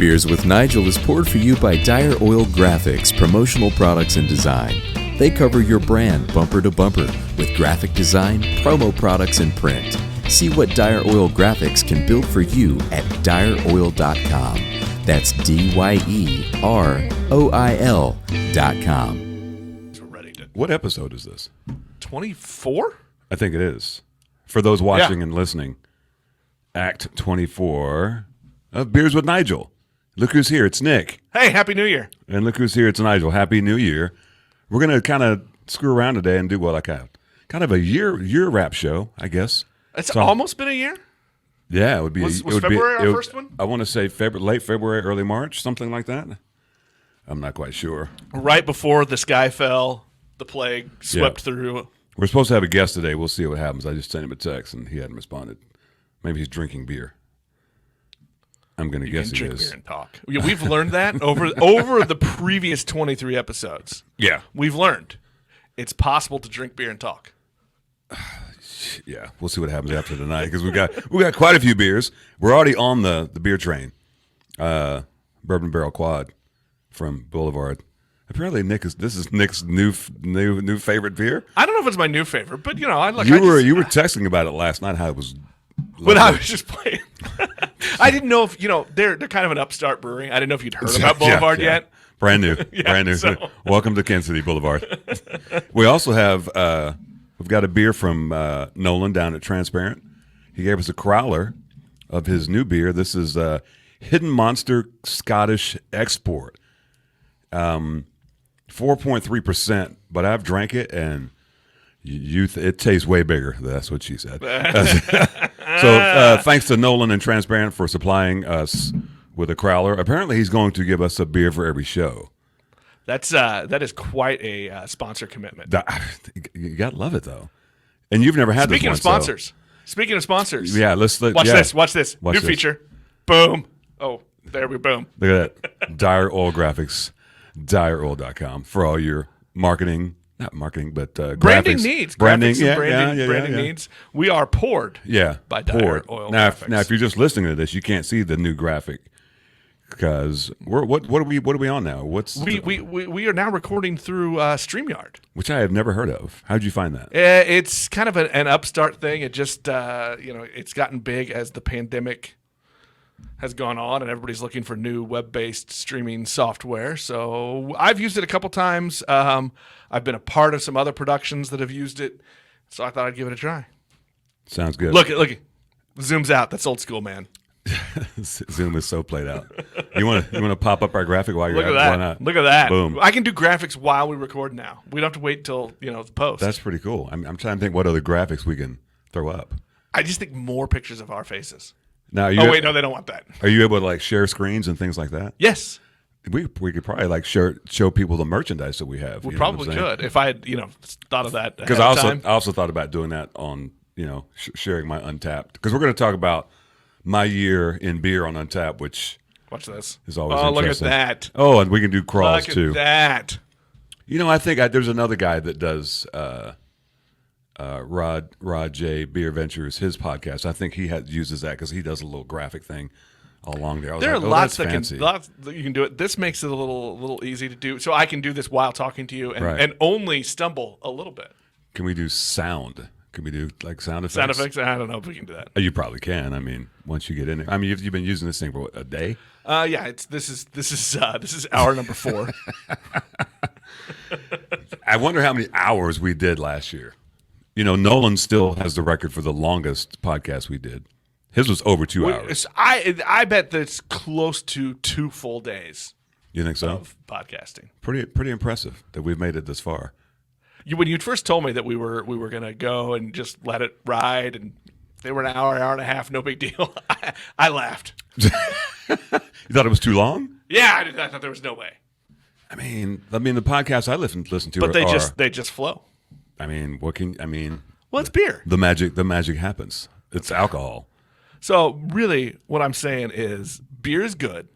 Beers with Nigel is poured for you by Dire Oil Graphics, promotional products and design. They cover your brand bumper to bumper with graphic design, promo products, and print. See what Dire Oil Graphics can build for you at direoil.com. That's DYEROIL.com. So ready to What episode is this? 24? I think it is. For those watching and listening, Act 24 of Beers with Nigel. Look who's here. It's Nick. Hey, Happy New Year. And look who's here. It's Nigel. Happy New Year. We're going to kind of screw around today and do what I kind of a year wrap show, I guess. It's almost been a year? Yeah, it would be. Was it would February be, our first one? I want to say late February, early March, something like that. I'm not quite sure. Right before the sky fell, the plague swept through. We're supposed to have a guest today. We'll see what happens. I just sent him a text, and he hadn't responded. Maybe he's drinking beer. I'm going to guess he Drink is. beer and talk. We've learned that over the previous 23 episodes. Yeah. We've learned it's possible to drink beer and talk. Yeah, we'll see what happens after tonight because we got quite a few beers. We're already on the beer train. Bourbon Barrel Quad from Boulevard. Apparently, this is Nick's new favorite beer. I don't know if it's my new favorite, but You were texting about it last night. How it was. When I was just playing. I didn't know if they're kind of an upstart brewing. I didn't know if you'd heard about Boulevard yet. Brand new, brand new. So. Welcome to Kansas City Boulevard. We also have we've got a beer from Nolan down at Transparent. He gave us a crowler of his new beer. This is Hidden Monster Scottish Export, 4.3%. But I've drank it and it tastes way bigger. That's what she said. So thanks to Nolan and Transparent for supplying us with a crowler. Apparently, he's going to give us a beer for every show. That is quite a sponsor commitment. You gotta love it though. And you've never had Speaking this of sponsors. Speaking of sponsors. Yeah, Watch this. New feature. Boom. Oh, there we boom. Look at that. Dire Oil Graphics. DireOil.com for all your marketing. Not marketing, but branding graphics. needs. Branding, Branding needs. We are poured. Yeah, by Dire Oil Graphics. Now, if you're just listening to this, you can't see the new graphic because what are we on now? We are now recording through StreamYard, which I have never heard of. How'd you find that? It's kind of an upstart thing. It just it's gotten big as the pandemic has gone on, and everybody's looking for new web-based streaming software. So I've used it a couple times. I've been a part of some other productions that have used it, so I thought I'd give it a try. Sounds good. Look, zooms out. That's old school, man. Zoom is so played out. You want to pop up our graphic while you're Look at at it? that. Why not? Look at that. Boom. I can do graphics while we record now. We don't have to wait till the post. That's pretty cool. I'm trying to think what other graphics we can throw up. I just think more pictures of our faces. Now, no, they don't want that. Are you able to share screens and things like that? Yes. We could probably show people the merchandise that we have. We probably could if I had thought of that. Because I also thought about doing that on sharing my Untappd, because we're going to talk about my year in beer on Untappd, which watch this is always interesting. Look at that. Oh, and we can do crawls too. Look at that. I think there's another guy that does Rod J Beer Ventures, his podcast. I think he uses that because he does a little graphic thing along there. There are lots that you can do it. This makes it a little easy to do. So I can do this while talking to you and only stumble a little bit. Can we do sound? Can we do sound effects? Sound effects? I don't know if we can do that. You probably can. I mean, once you get in it. You've been using this thing for what, a day? Yeah. This is hour number 4. I wonder how many hours we did last year. Nolan still has the record for the longest podcast we did. His was over 2 hours. I bet that's close to 2 full days. You think so? Of podcasting. Pretty impressive that we've made it this far. When you first told me that we were going to go and just let it ride, and they were an hour and a half, no big deal, I laughed. You thought it was too long? Yeah, I thought there was no way. I mean, the podcasts I listen to, but they just flow. Well, it's beer. The magic happens. It's alcohol. So really, what I'm saying is, beer is good,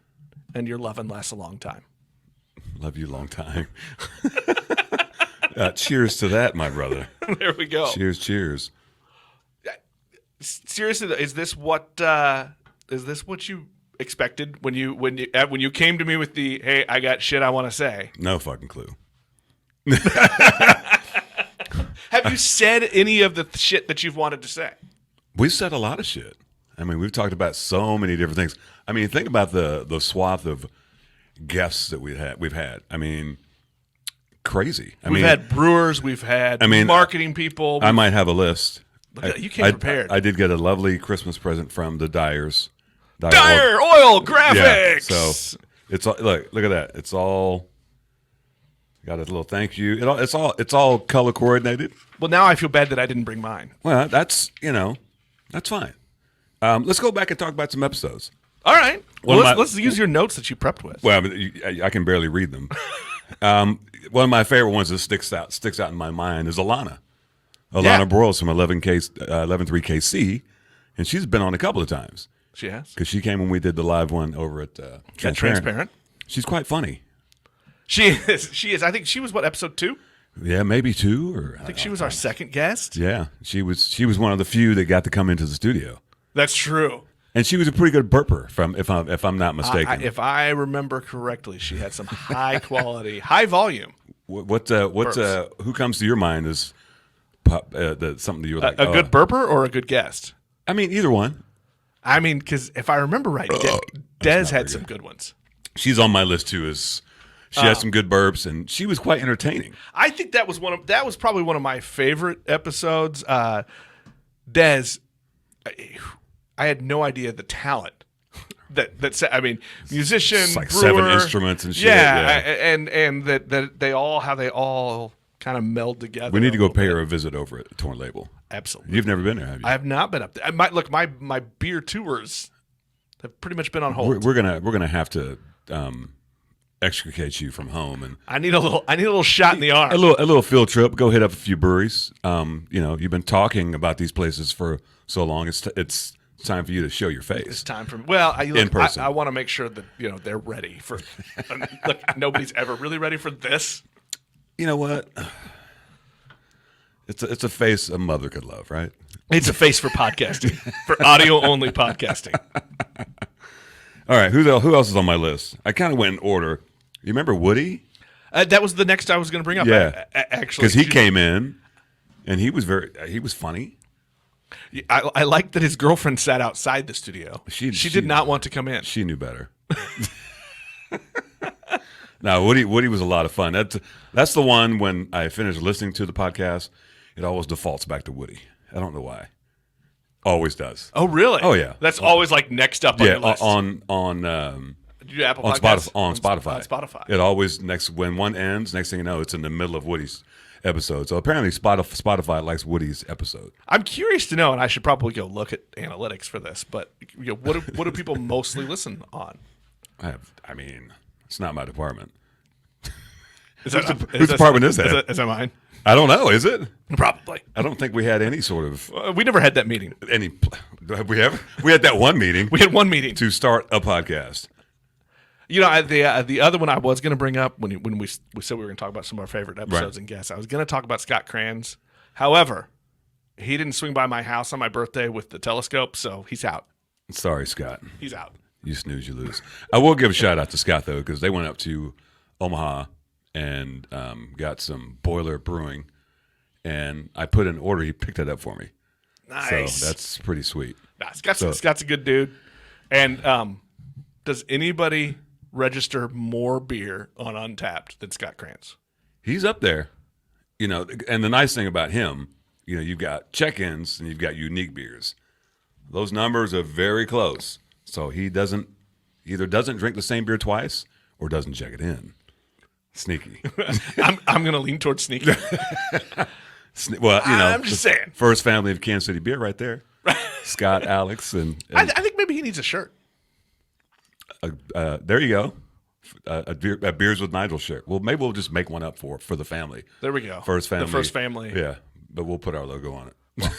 and your loving lasts a long time. Love you long time. Cheers to that, my brother. There we go. Cheers. Seriously, is this what you expected when you came to me with the hey, I got shit I want to say? No fucking clue. Have you said any of the shit that you've wanted to say? We've said a lot of shit. I mean, we've talked about so many different things. I mean, think about the swath of guests that we've had. I mean, crazy. We've had brewers. We've had marketing people. I might have a list. You came prepared. I did get a lovely Christmas present from the Dyers. Dyer Oil Graphics. Yeah, so it's all, look at that. It's all got a little thank you. It's all color coordinated. Well, now I feel bad that I didn't bring mine. Well, that's fine. Let's go back and talk about some episodes. All right. Well, let's use your notes that you prepped with. Well, I can barely read them. One of my favorite ones that sticks out in my mind is Alana Broyles from 11.3KC, and she's been on a couple of times. She has, because she came when we did the live one over at Transparent. She's quite funny. She is. I think she was episode 2. Yeah, maybe 2 or I think she was our second guest. Yeah, she was one of the few that got to come into the studio. That's true. And she was a pretty good burper, if I'm not mistaken. If I remember correctly, she had some high quality, high volume. Who comes to your mind as something that you were like? A good burper or a good guest? I mean, either one. I mean, because if I remember right, Des had some good ones. She's on my list too. She has some good burps, and she was quite entertaining. I think that was probably one of my favorite episodes. Des, I had no idea the talent that I mean, musician, it's like brewer, 7 instruments and shit. Yeah. And that they all kind of meld together. We need to go pay her a visit over at Torn Label. Absolutely. You've never been there, have you? I have not been up there. My beer tours have pretty much been on hold. We're gonna have to extricate you from home, and I need a little shot in the arm. A little field trip. Go hit up a few breweries. You've been talking about these places for so long. It's time for you to show your face. It's time for in person. I want to make sure that they're ready for. Look, nobody's ever really ready for this. You know what? It's a face a mother could love, right? It's a face for podcasting, for audio only podcasting. All right, who else is on my list? I kind of went in order. You remember Woody? That was the next I was going to bring up. Yeah, actually, because he came in and he was funny. I like that his girlfriend sat outside the studio. She did not want to come in. She knew better. No, Woody was a lot of fun. That's the one when I finish listening to the podcast, it always defaults back to Woody. I don't know why. Always does. Oh, really? Oh, yeah. That's always like next up on your list. On Apple Podcasts? on Spotify. On Spotify. It always when one ends, next thing you know, it's in the middle of Woody's episode. So apparently Spotify likes Woody's episode. I'm curious to know, and I should probably go look at analytics for this, but what do people mostly listen on? I mean, it's not my department. Whose department is that? Is that mine? I don't know. Is it? Probably. I don't think we had any sort of. We never had that meeting. Have we ever? We had that one meeting. We had one meeting to start a podcast. The other one I was going to bring up when we said we were going to talk about some of our favorite episodes and guests. I was going to talk about Scott Kranz. However, he didn't swing by my house on my birthday with the telescope, so he's out. Sorry, Scott. He's out. You snooze, you lose. I will give a shout out to Scott though, because they went up to Omaha and got some Boiler Brewing, and I put in an order. He picked that up for me. Nice. So that's pretty sweet. Nah, Scott's a good dude. And does anybody register more beer on Untappd than Scott Kranz? He's up there. And the nice thing about him, you've got check-ins and you've got unique beers. Those numbers are very close. So he either doesn't drink the same beer twice or doesn't check it in. Sneaky. I'm going to lean towards sneaky. Well, I'm just saying. First family of Kansas City beer right there. Scott, Alex, and I think maybe he needs a shirt. There you go. A Beers with Nigel shirt. Well, maybe we'll just make one up for the family. There we go. First family. The first family. Yeah, but we'll put our logo on it. Well,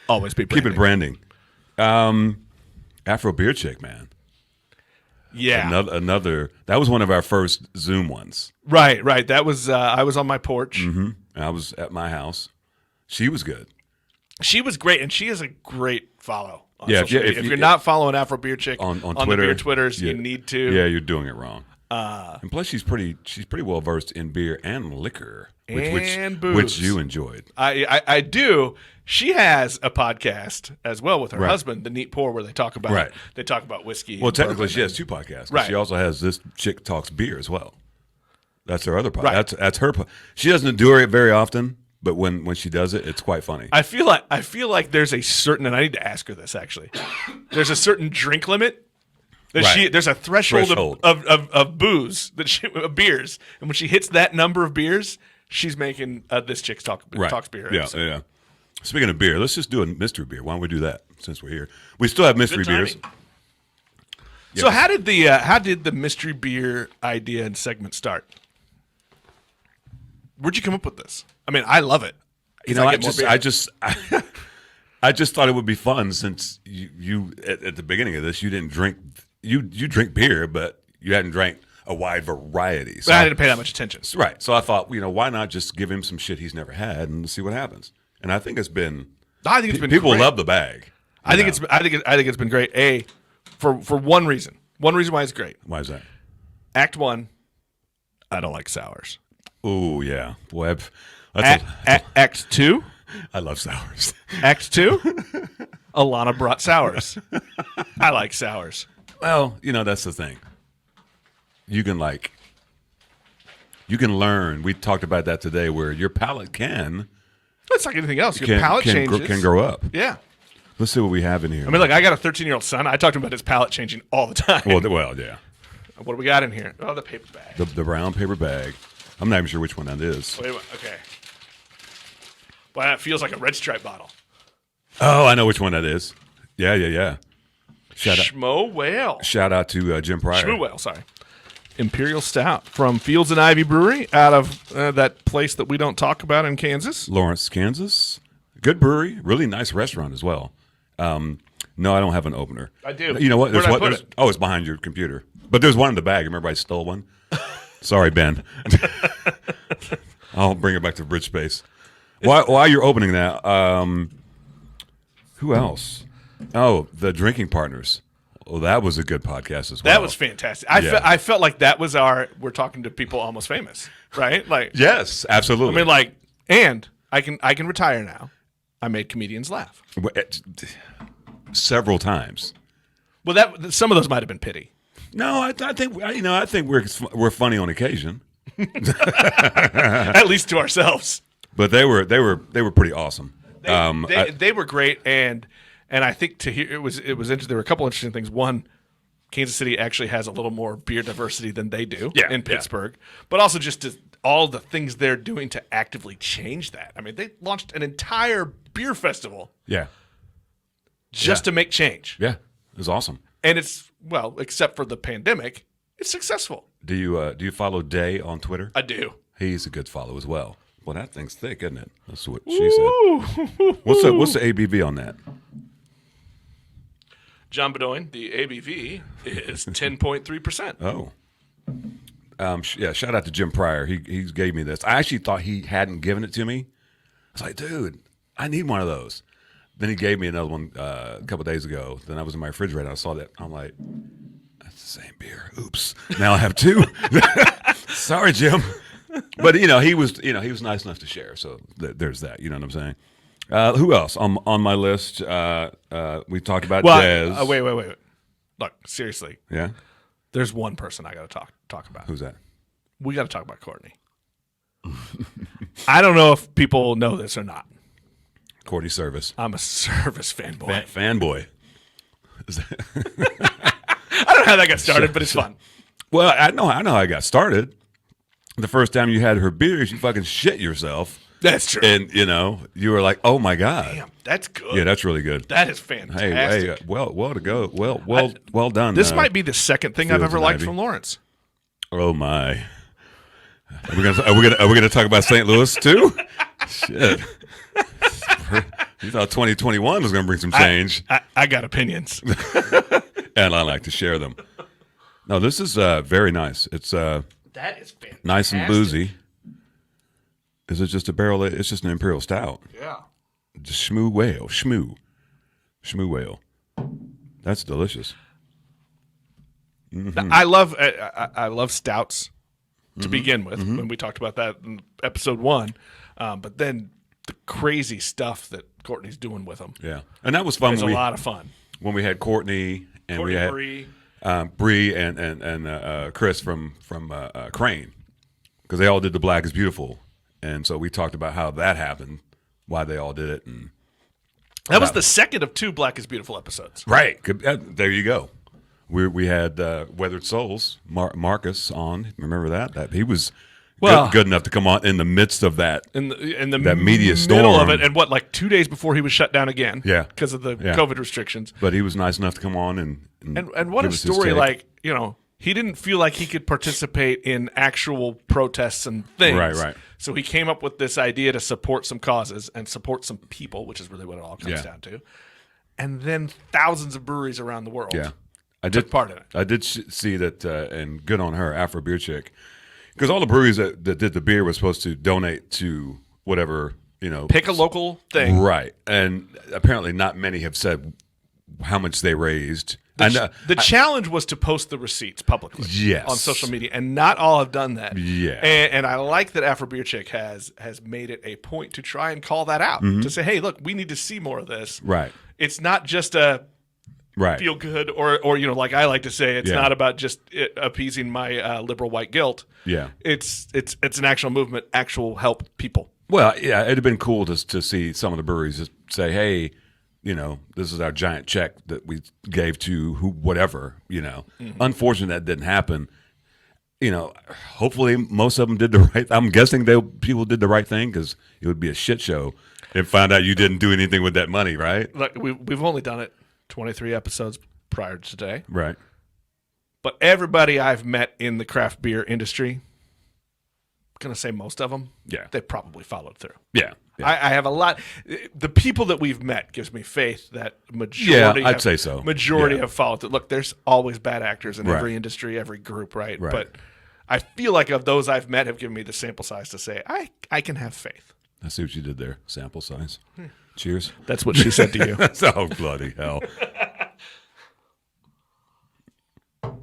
always be branding. Keep it branding. Afro Beer Chick, man. Yeah. Another. That was one of our first Zoom ones. Right. That was I was on my porch. Mm-hmm. I was at my house. She was good. She was great, and she is a great follow. On Yeah, social media. If you're not following Afro Beer Chick on the Twitter, beer Twitters, you need to. Yeah, you're doing it wrong. And plus, she's pretty well versed in beer and liquor, And booze. which you enjoyed. I do. She has a podcast as well with her husband, The Neat Pour, where they talk about whiskey. Well, technically, she has 2 podcasts. Right. She also has This Chick Talks Beer as well. That's her other podcast. Right. That's her. She doesn't do it very often, but when she does it, it's quite funny. I feel like there's a certain, and I need to ask her this actually. There's a certain drink limit. There's a threshold. Of booze of beers, and when she hits that number of beers, she's making This Chick Talks Beer. Yeah. Speaking of beer, let's just do a mystery beer. Why don't we do that since we're here? We still have mystery beers. So how did the mystery beer idea and segment start? Where'd you come up with this? I mean, I love it. I just thought it would be fun since you at the beginning of this you didn't drink you drink beer, but you hadn't drank a wide variety. So but I didn't pay that much attention. Right. So I thought, why not just give him some shit he's never had and see what happens. And I think it's been people great. Love the bag. I think it's been great. For one reason. One reason why it's great. Why is that? Act 1, I don't like sours. Oh yeah, boy. Act 2, I love sours. Act 2, Alana brought sours. I like sours. Well, that's the thing. You can learn. We talked about that today, where your palate can. It's like anything else. Your palate changes. Can grow up. Yeah. Let's see what we have in here. I mean, look, I got a 13-year-old son. I talk to him about his palate changing all the time. Well, yeah. What do we got in here? Oh, the paper bag. The brown paper bag. I'm not even sure which one that is. Wait, okay. Well, that feels like a Red Stripe bottle. Oh, I know which one that is. Yeah. Schmoo Whale. Shout out to Jim Pryor. Schmoo Whale, sorry. Imperial Stout from Fields Ivy Brewery out of that place that we don't talk about in Kansas. Lawrence, Kansas. Good brewery. Really nice restaurant as well. No, I don't have an opener. I do. You know what? Where'd I put it? Oh, it's behind your computer. But there's one in the bag. Remember I stole one? Sorry, Ben. I'll bring it back to Bridge Space. While you're opening that, who else? Oh, the Drinking Partners. Well, that was a good podcast as well. That was fantastic. I felt like that was we're talking to people almost famous, right? Like, yes, absolutely. I mean, and I can retire now. I made comedians laugh several times. Well, some of those might have been pity. No, I think we're funny on occasion. At least to ourselves. But they were pretty awesome. They were great, and I think to hear it was interesting. There were a couple interesting things. One, Kansas City actually has a little more beer diversity than they do in Pittsburgh, but also just all the things they're doing to actively change that. I mean, they launched an entire beer festival, just to make change. Yeah, it was awesome. And it's except for the pandemic, it's successful. Do you follow Day on Twitter? I do. He's a good follow as well. Well, that thing's thick, isn't it? That's what she said. What's the ABV on that? John Bedoin, the ABV is 10.3%. Oh. Shout out to Jim Pryor. He gave me this. I actually thought he hadn't given it to me. I was like, dude, I need one of those. Then he gave me another one a couple days ago. Then I was in my refrigerator. I saw that. I'm like, that's the same beer. Oops. Now I have two. Sorry, Jim. But he was nice enough to share. So there's that. You know what I'm saying? Who else on my list? We talked about Dez. Wait. Look, seriously. Yeah. There's one person I got to talk about. Who's that? We got to talk about Courtney. I don't know if people know this or not. Courtney Service. I'm a Service fanboy. Fanboy. I don't know how that got started, but it's fun. Well, I know how I got started. The first time you had her beers, you fucking shit yourself. That's true. And, you were like, oh, my God. Damn, that's good. Yeah, that's really good. That is fantastic. Hey, well to go. Well done. This might be the second thing I've Fields ever liked Ivy. from Lawrence. Oh, my. Are we gonna talk about St. Louis, too? Shit. You thought 2021 was going to bring some change. I got opinions. And I like to share them. No, this is very nice. It's that is fantastic. Nice and boozy. Is it just a barrel? It's just an Imperial Stout. Yeah. Schmoo Whale. Schmoo Whale. That's delicious. Mm-hmm. I love stouts to begin with. When we talked about that in episode 1, but then the crazy stuff that Courtney's doing with them. Yeah, and that was fun. It's a lot of fun when we had Courtney and we had Bree and Chris from Crane, because they all did the Black is Beautiful, and so we talked about how that happened, why they all did it, and that was the second of 2 Black is Beautiful episodes. Right. There you go. We had Weathered Souls, Marcus on. Remember that? That he was good enough to come on in the midst of that in the that media storm middle of it, and like 2 days before he was shut down again. Yeah, because of the COVID restrictions. But he was nice enough to come on and what a story! Like, he didn't feel like he could participate in actual protests and things. Right. So he came up with this idea to support some causes and support some people, which is really what it all comes down to. And then thousands of breweries around the world took part in it. I did see that, and good on her, Afro Beer Chick, because all the breweries that did the beer were supposed to donate to whatever, pick a local thing. Right. And apparently not many have said how much they raised. The challenge was to post the receipts publicly on social media, and not all have done that. Yeah. And I like that Afro Beer Chick has made it a point to try and call that out, to say, hey, look, we need to see more of this. Right. It's not just a feel good or like I like to say, it's not about just appeasing my liberal white guilt. Yeah. It's an actual movement, actual help people. Well, yeah, it'd have been cool to see some of the breweries just say, hey, this is our giant check that we gave to whatever, Unfortunate that didn't happen. Hopefully most of them did the right. I'm guessing people did the right thing, because it would be a shit show if found out you didn't do anything with that money, right? Look, we've only done it 23 episodes prior to today. Right. But everybody I've met in the craft beer industry, I'm going to say most of them, they probably followed through. Yeah. I have a lot. The people that we've met gives me faith that majority. I'd say so. Majority have followed through. Look, there's always bad actors in every industry, every group, right? But I feel like of those I've met have given me the sample size to say I can have faith. I see what you did there. Sample size. Cheers. That's what she said to you. Oh, bloody hell. All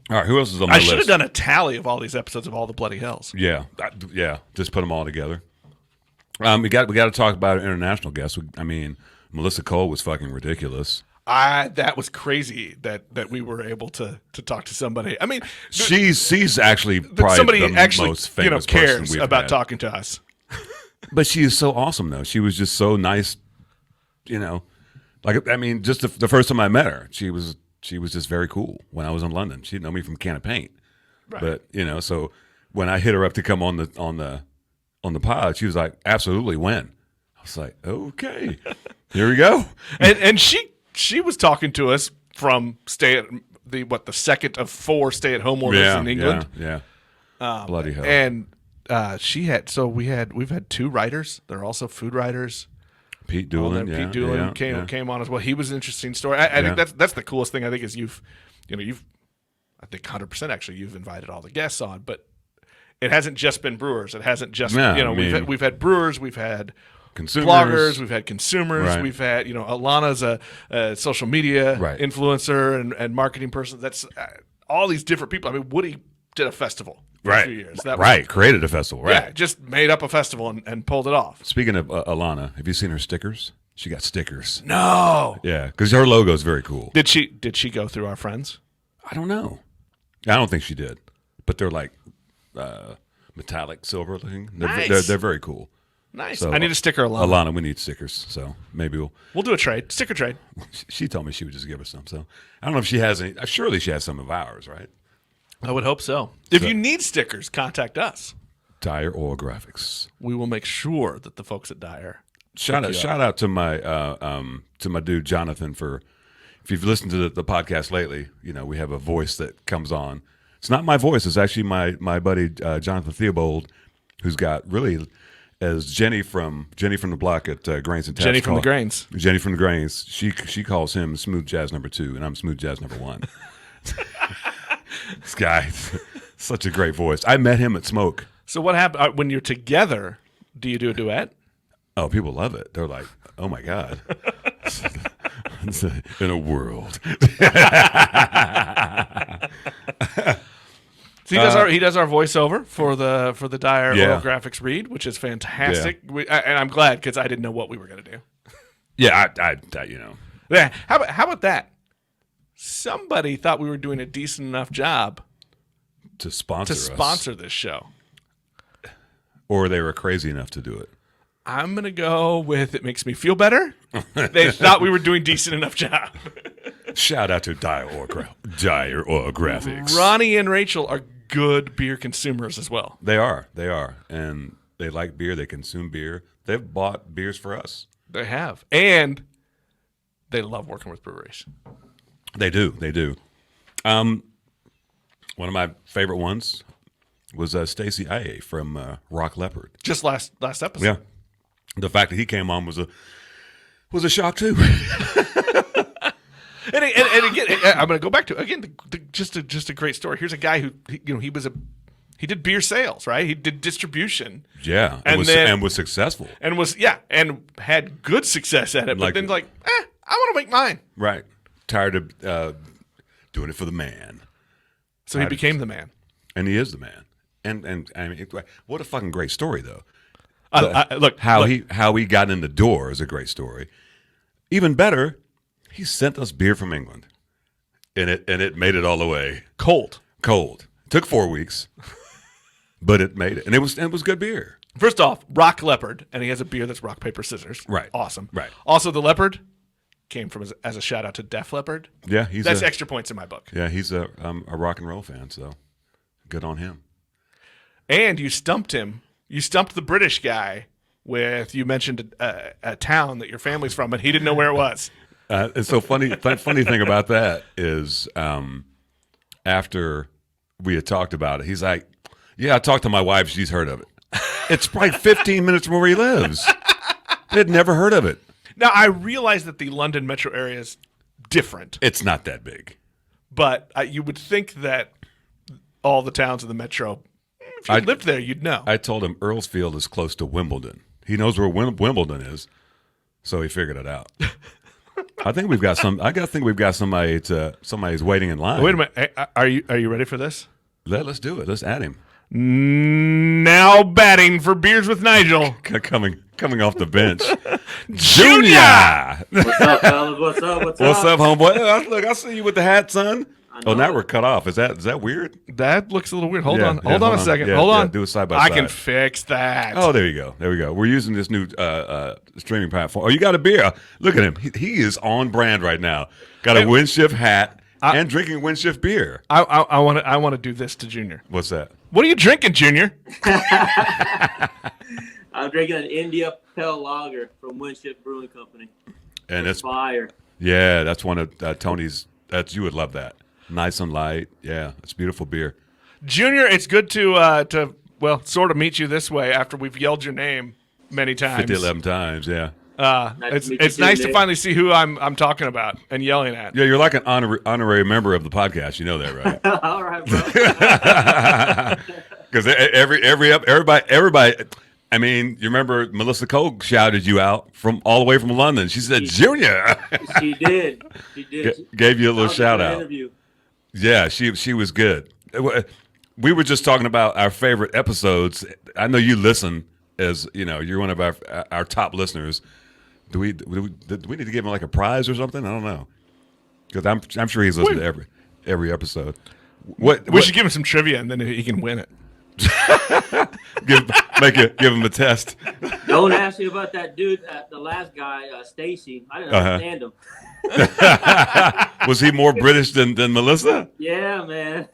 right, who else is on my list? I should have done a tally of all these episodes of all the bloody hells. Yeah. Just put them all together. We got to talk about an international guest. Melissa Cole was fucking ridiculous. That was crazy that we were able to talk to somebody. I mean, she's actually probably somebody the actually most famous cares person we've about had. talking to us. But she is so awesome, though. She was just so nice. Just the first time I met her, she was just very cool. When I was in London, she'd know me from Can of Paint. Right. But so when I hit her up to come on the pod, she was like, absolutely, when? I was like, okay, here we go. And she was talking to us from the second of 4 stay-at-home orders in England. Yeah. Bloody hell. And we've had 2 writers. They're also food writers. Pete Doolin, Pete Doolin came on as well. He was an interesting story. I think that's the coolest thing. I think is you've I think 100% actually you've invited all the guests on, but it hasn't just been brewers. It hasn't just we've had brewers, we've had consumers, bloggers, we've had consumers, right. We've had Alana's a social media influencer and marketing person. That's all these different people. I mean, Woody did a festival for a few years. Created a festival. Right, yeah, just made up a festival and pulled it off. Speaking of Alana, have you seen her stickers? She got stickers. No. Yeah, because her logo is very cool. Did she go through our friends? I don't know. I don't think she did, but they're like metallic silver looking. They're very cool. Nice. So, I need a sticker, Alana. Alana, we need stickers, so maybe we'll do a trade. Sticker trade. She told me she would just give us some, so I don't know if she has any. Surely she has some of ours, right? I would hope so. If you need stickers, contact us. Dyer Oil Graphics. We will make sure that the folks at Dyer. Shout out to my dude Jonathan for. If you've listened to the podcast lately, we have a voice that comes on. It's not my voice. It's actually my buddy Jonathan Theobald, who's got really, as Jenny from the block at Grains and Taps. Jenny from the Grains. Jenny from the Grains. She calls him Smooth Jazz number 2, and I'm Smooth Jazz number 1. This guy, such a great voice. I met him at Smoke. So what happened when you're together? Do you do a duet? Oh, people love it. They're like, Oh my God. In a world. So he does our voiceover for the Dyer Yeah. Oil Graphics read, which is fantastic. And I'm glad because I didn't know what we were going to do. Yeah, I you know. Yeah. How about that? Somebody thought we were doing a decent enough job To sponsor to us. sponsor this show. Or they were crazy enough to do it. I'm going to go with it makes me feel better. They thought we were doing decent enough job. Shout out to Dyer Oil Graphics. Ronnie and Rachel are good beer consumers as well. They are. And they like beer. They consume beer. They've bought beers for us. They have. And they love working with breweries. They do. One of my favorite ones was Stacy IA from Rock Leopard. Just last episode. Yeah. The fact that he came on was a shock too. And again, I'm going to go back to just a great story. Here's a guy who he did beer sales, right? He did distribution. Yeah, and was successful. And had good success at it. But then I want to make mine. Right. Tired of doing it for the man. So he became the man. And he is the man. And I mean, what a fucking great story though. Look, how he got in the door is a great story. Even better, he sent us beer from England, and it made it all the way cold. Took 4 weeks, but it made it, and it was good beer. First off, Rock Leopard, and he has a beer that's rock paper scissors. Right, awesome. Right. Also, the leopard came from as a shout out to Def Leppard. Yeah, that's extra points in my book. Yeah, he's a rock and roll fan, so good on him. And you stumped him. You stumped the British guy with, you mentioned a town that your family's from, and he didn't know where it was. It's so funny. Funny thing about that is after we had talked about it, he's like, yeah, I talked to my wife. She's heard of it. It's probably 15 minutes from where he lives. They'd never heard of it. Now, I realize that the London metro area is different. It's not that big. But you would think that all the towns in the metro, if you lived there, you'd know. I told him Earlsfield is close to Wimbledon. He knows where Wimbledon is, so he figured it out. I think we've got somebody. Somebody's waiting in line. Wait a minute. Hey, are you ready for this? Let's do it. Let's add him. Now batting for Beers with Nigel. Coming off the bench. Junior! What's up, fellas? What's up, homeboy? Look, I see you with the hat, son. Oh, now we're cut off. Is that weird? That looks a little weird. Hold on a second. Yeah, hold on. do it side by side. I can fix that. Oh, there you go. We're using this new streaming platform. Oh, you got a beer. Look at him. He is on brand right now. Got a Windshift hat and drinking Windshift beer. I want to do this to Junior. What's that? What are you drinking, Junior? I'm drinking an India Pale Lager from Windshift Brewing Company. And it's fire. Yeah, that's one of Tony's. You would love that. Nice and light. Yeah, it's beautiful beer. Junior, it's good to sort of meet you this way after we've yelled your name many times. 11 times, yeah. It's nice to finally see who I'm talking about and yelling at. Yeah, you're like an honorary member of the podcast. You know that, right? All right, bro. Because everybody. I mean, you remember Melissa Cole shouted you out from all the way from London. She said, "Junior." She did. Gave you a little shout out. Interview. Yeah, she was good. We were just talking about our favorite episodes. I know you listen, as you know, you're one of our top listeners. Do we need to give him like a prize or something? I don't know, because I'm sure he's listened to every episode. We should give him some trivia and then he can win it. give him a test. Don't ask me about that dude, the last guy, Stacy. I didn't understand him. Was he more British than Melissa? Yeah, man.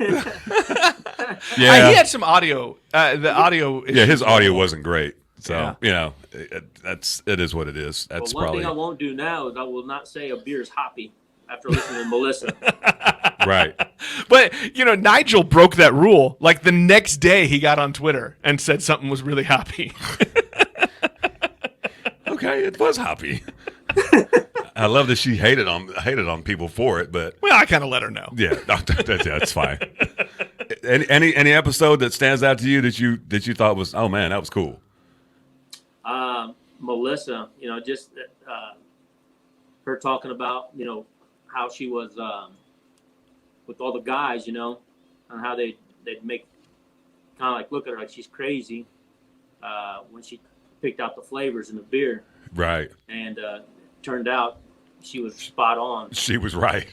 Yeah, he had some audio. The audio. Yeah, his audio wasn't great. So it is what it is. That's one thing I won't do now is I will not say a beer is hoppy after listening to Melissa. Right. But Nigel broke that rule. Like the next day, he got on Twitter and said something was really hoppy. Okay, it was hoppy. I love that she hated on people for it, but I kind of let her know. Yeah, that's fine. Any episode that stands out to you that you thought was, oh man, that was cool? Melissa, just her talking about, how she was with all the guys, and how they'd make kind of like look at her like she's crazy when she picked out the flavors in the beer. Right. And turned out she was spot on. She was right.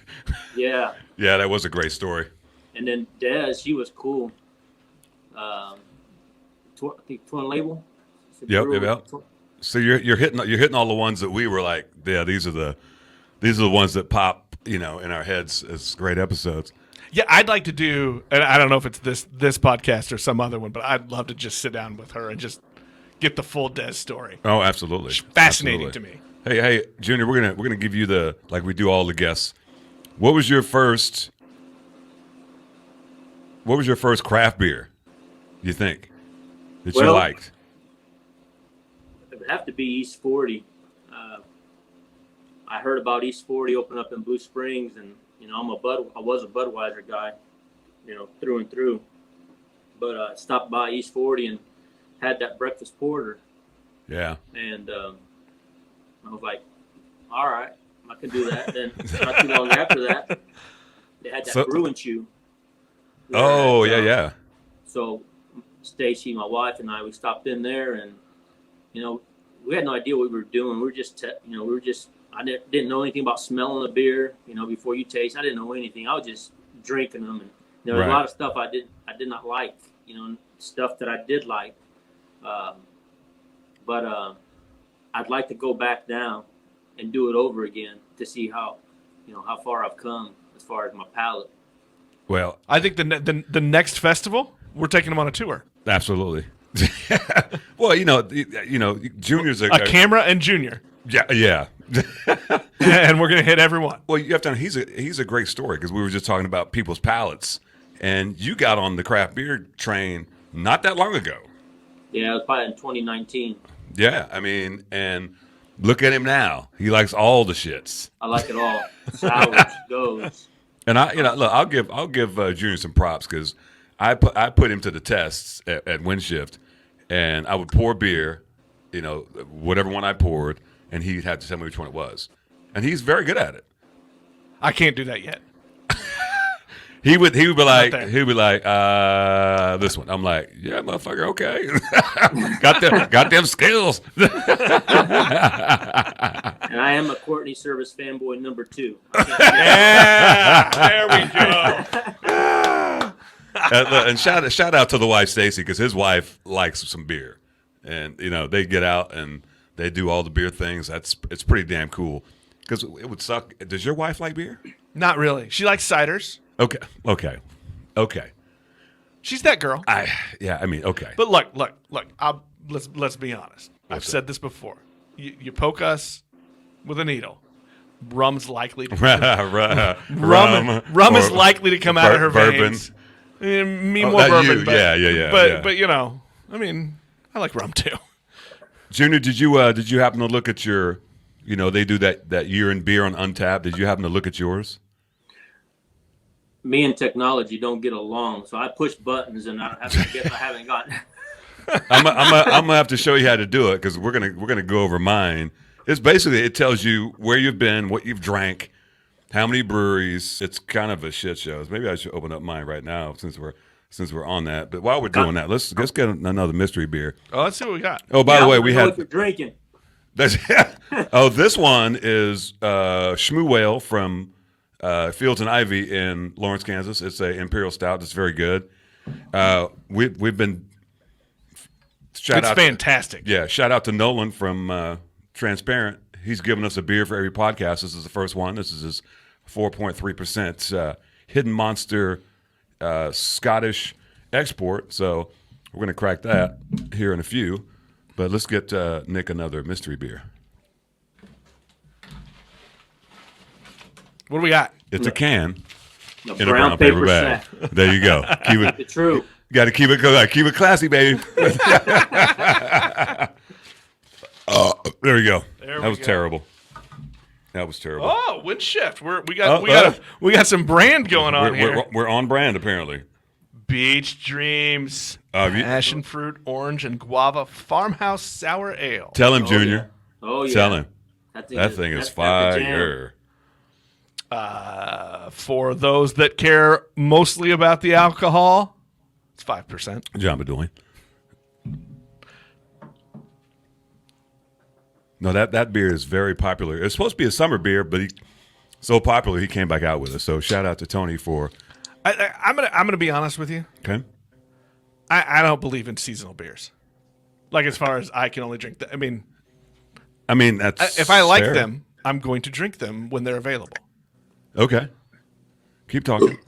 Yeah. Yeah, that was a great story. And then Des, she was cool. I think Twin Label. Yep. So you're hitting all the ones that we were like, yeah, these are the ones that pop, in our heads as great episodes. Yeah, I'd like to do, and I don't know if it's this podcast or some other one, but I'd love to just sit down with her and just get the full Des story. Oh, absolutely. It's fascinating to me. Hey, Junior, we're gonna give you like we do all the guests. What was your first craft beer, you think, that you liked? It would have to be East 40. I heard about East 40 open up in Blue Springs, and I was a Budweiser guy, through and through. But I stopped by East 40 and had that breakfast porter. Yeah. And I was like, all right, I can do that. Then not too long after that, they had that brew and chew. Oh, yeah. So Stacy, my wife, and we stopped in there, and we had no idea what we were doing. We were just, I didn't know anything about smelling the beer. Before you taste, I didn't know anything. I was just drinking them, and there was a lot of stuff I did not like. Stuff that I did like, but I'd like to go back now and do it over again to see how far I've come as far as my palate. Well, I think the next festival, we're taking them on a tour. Absolutely. Well, Junior's a camera and Junior. Yeah. And we're gonna hit everyone. Well, you have to. He's a great story because we were just talking about people's palates, and you got on the craft beer train not that long ago. Yeah, it was probably in 2019. Yeah, I mean, and look at him now. He likes all the shits. I like it all. Sours, goes. And I'll give Junior some props because I put him to the tests at Windshift, and I would pour beer, whatever one I poured, and he'd have to tell me which one it was, and he's very good at it. I can't do that yet. He would be like this one. I'm like, yeah, motherfucker, okay. got them skills. And I am a Courtney Service fanboy number 2. Yeah, there we go. And shout out to the wife Stacy because his wife likes some beer, and they get out and they do all the beer things. It's pretty damn cool because it would suck. Does your wife like beer? Not really. She likes ciders. Okay. She's that girl. Okay. But look. Let's be honest. I've said this before. You poke us with a needle. Rum's likely to rum is likely to come out of her veins. Me more bourbon. You. But, Yeah. But I like rum too. Junior, did you happen to look at your, they do that year in beer on Untappd. Did you happen to look at yours? Me and technology don't get along, so I push buttons, and I haven't gotten. I'm gonna have to show you how to do it because we're gonna go over mine. It's basically it tells you where you've been, what you've drank, how many breweries. It's kind of a shit show. Maybe I should open up mine right now since we're on that. But while we're doing that, let's get another mystery beer. Oh, let's see what we got. Oh, by the way, we have. You're drinking. This one is Schmoo Whale from Fields Ivy in Lawrence, Kansas. It's a Imperial Stout. It's very good. We've been it's fantastic. Shout out to Nolan from Transparent. He's given us a beer for every podcast. This is the first one. This is his 4.3% Hidden Monster Scottish export. So we're going to crack that here in a few. But let's get Nick another mystery beer. What do we got? It's a can in a brown paper bag. There you go. Keep it true. Got to keep it classy, baby. There we go. That was terrible. Oh, Windshift. We got some brand going on here. We're on brand apparently. Beach Dreams Passion fruit, orange, and guava farmhouse sour ale. Tell him, Junior. Yeah. Oh yeah. Tell him. That thing is that's the fire. For those that care mostly about the alcohol, it's 5%. John Bedoin. No, that beer is very popular. It's supposed to be a summer beer, but so popular he came back out with us. So shout out to Tony for. I'm gonna be honest with you. Okay. I don't believe in seasonal beers. Like as far as I can only drink them. I mean that's if I like fair. them, I'm going to drink them when they're available. Okay. Keep talking.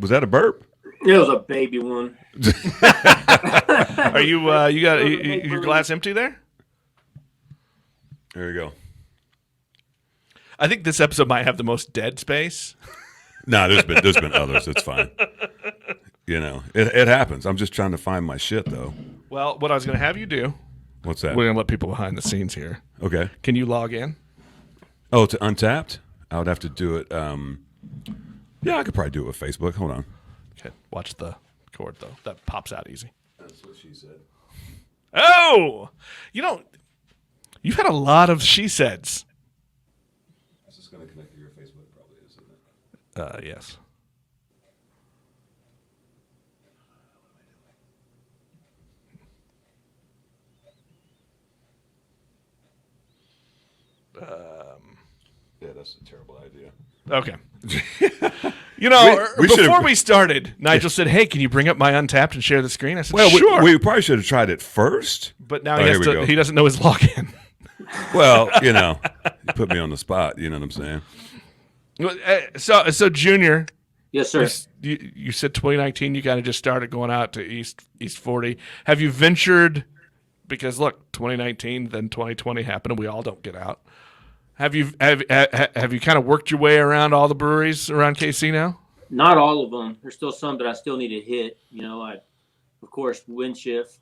Was that a burp? It was a baby one. Are you you got your glass empty there? There you go. I think this episode might have the most dead space. No, there's been others. It's fine. You know, it happens. I'm just trying to find my shit though. Well, what I was going to have you do. What's that? We're going to let people behind the scenes here. Okay. Can you log in? Oh, to Untappd? I would have to do it. Yeah, I could probably do it with Facebook. Hold on. Okay. Watch the cord though. That pops out easy. That's what she said. Oh, you've had a lot of she saids. This is going to connect to your Facebook, probably, isn't it? Yes. Yeah, that's a terrible idea. Okay. We before we started, Nigel said, "Hey, can you bring up my Untappd and share the screen?" I said, Well, "Sure." we probably should have tried it first. But now here we go. he doesn't know his login. Well, you put me on the spot. You know what I'm saying? So Junior, Yes, sir. you said 2019. You kind of just started going out to East 40. Have you ventured? Because look, 2019, then 2020 happened, and we all don't get out. Have you kind of worked your way around all the breweries around KC now? Not all of them. There's still some that I still need to hit. Of course, Windshift,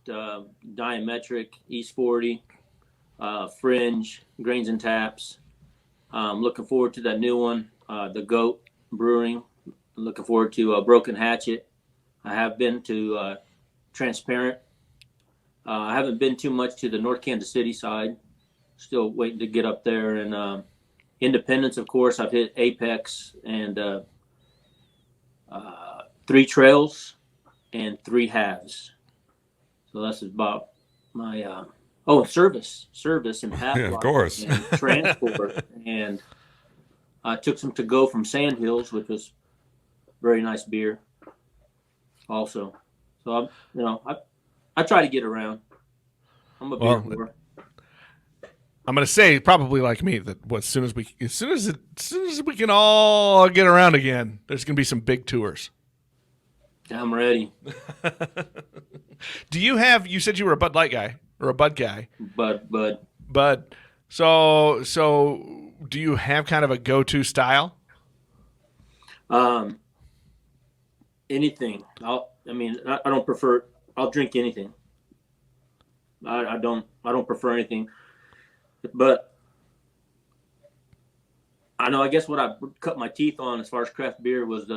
Diametric, East 40, Fringe, Grains and Taps. Looking forward to that new one, the Goat Brewing. Looking forward to Broken Hatchet. I have been to Transparent. I haven't been too much to the North Kansas City side. Still waiting to get up there. And Independence, of course, I've hit Apex and 3 Trails and 3 Halves. So that's about my service and half. Yeah, of course. And transport. And I took some to go from Sandhills, which was very nice beer also. So I try to get around. I'm a beer whore. I'm going to say probably like me that as soon as we can all get around again, there's going to be some big tours. I'm ready. Do you have? You said you were a Bud Light guy or a Bud guy. Bud. So do you have kind of a go-to style? Anything. I don't prefer. I'll drink anything. I don't prefer anything. But I guess what I cut my teeth on as far as craft beer was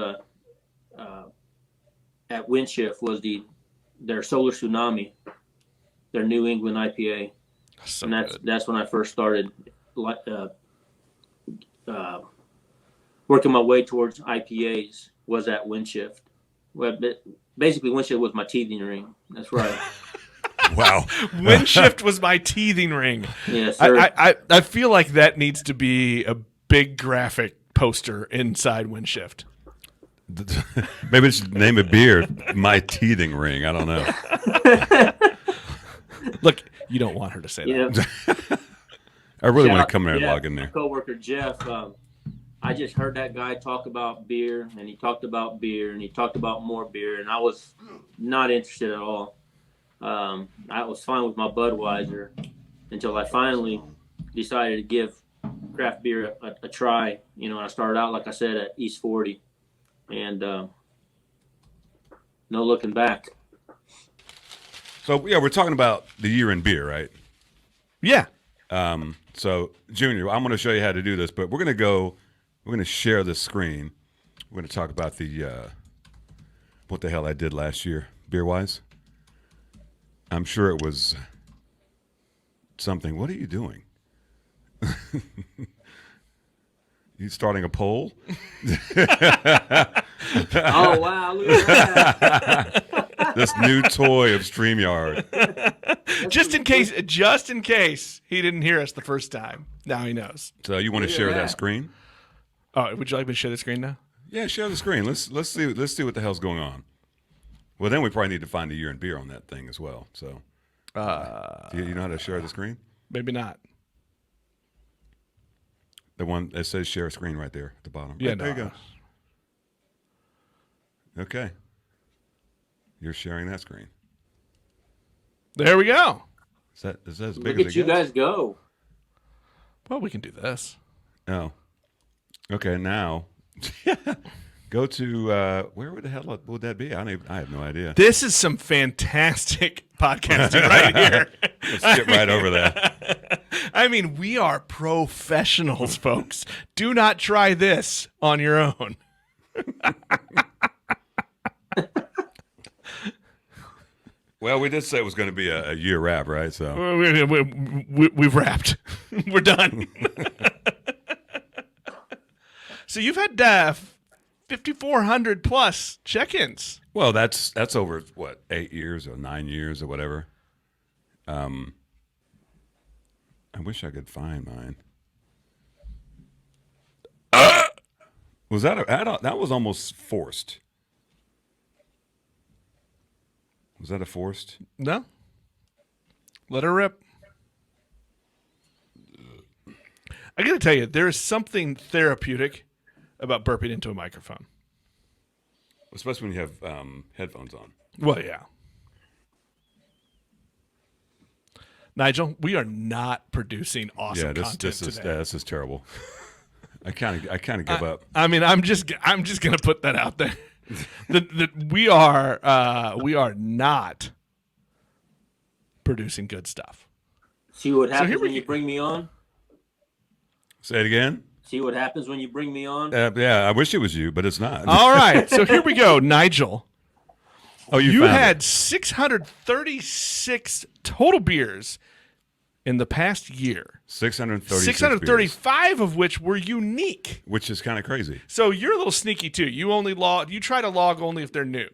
at Windshift was their Solar Tsunami, their New England IPA. So and that's when I first started working my way towards IPAs was at Windshift. Well, basically Windshift was my teething ring. That's right. Wow. Windshift was my teething ring. Yes, sir. I feel like that needs to be a big graphic poster inside Windshift. Maybe it's name a beer, My Teething Ring. I don't know. Look, you don't want her to say that. I really want to come there and log in there. My coworker Jeff, I just heard that guy talk about beer, and he talked about beer, and he talked about more beer, and I was not interested at all. I was fine with my Budweiser until I finally decided to give craft beer a try. I started out, like I said, at East 40, and no looking back. So, yeah, we're talking about the year in beer, right? Yeah. So, Junior, I'm going to show you how to do this, but we're going to share the screen. We're going to talk about what the hell I did last year. beer-wise. I'm sure it was something. What are you doing? You starting a poll? Oh wow! Look at that. This new toy of StreamYard. Just in case he didn't hear us the first time. Now he knows. So you want to share that screen? Oh, would you like me to share the screen now? Yeah, share the screen. Let's see what the hell's going on. Well, then we probably need to find a year in beer on that thing as well. So, do you know how to share the screen? Maybe not. The one that says share screen right there at the bottom. Yeah, Right, there no. you go. Okay. You're sharing that screen. There we go. Is that as big Look as at it you gets? guys go. Well, we can do this. Oh. Okay, now go to where the hell would that be? I have no idea. This is some fantastic podcasting right here. Let's skip right over that. I mean, we are professionals, folks. Do not try this on your own. Well, we did say it was going to be a year wrap, right? So We've wrapped. We're done. So you've had 5,400 plus check-ins. well, that's over what 8 years or 9 years or whatever. I wish I could find mine. Was that that was almost forced? Was that a forced? No? Let her rip. I got to tell you, there is something therapeutic about burping into a microphone. Especially when you have headphones on. Well, yeah. Nigel, we are not producing awesome content today. This is terrible. I kind of give up. I mean, I'm just gonna put that out there. that we are not producing good stuff. See what happens here we when you go. bring me on. Say it again. See what happens when you bring me on. Yeah, I wish it was you, but it's not. All right, so here we go, Nigel. Oh, You found had it. 636 total beers in the past year. 635 of which were unique. which is kind of crazy. So you're a little sneaky too. You try to log only if they're new.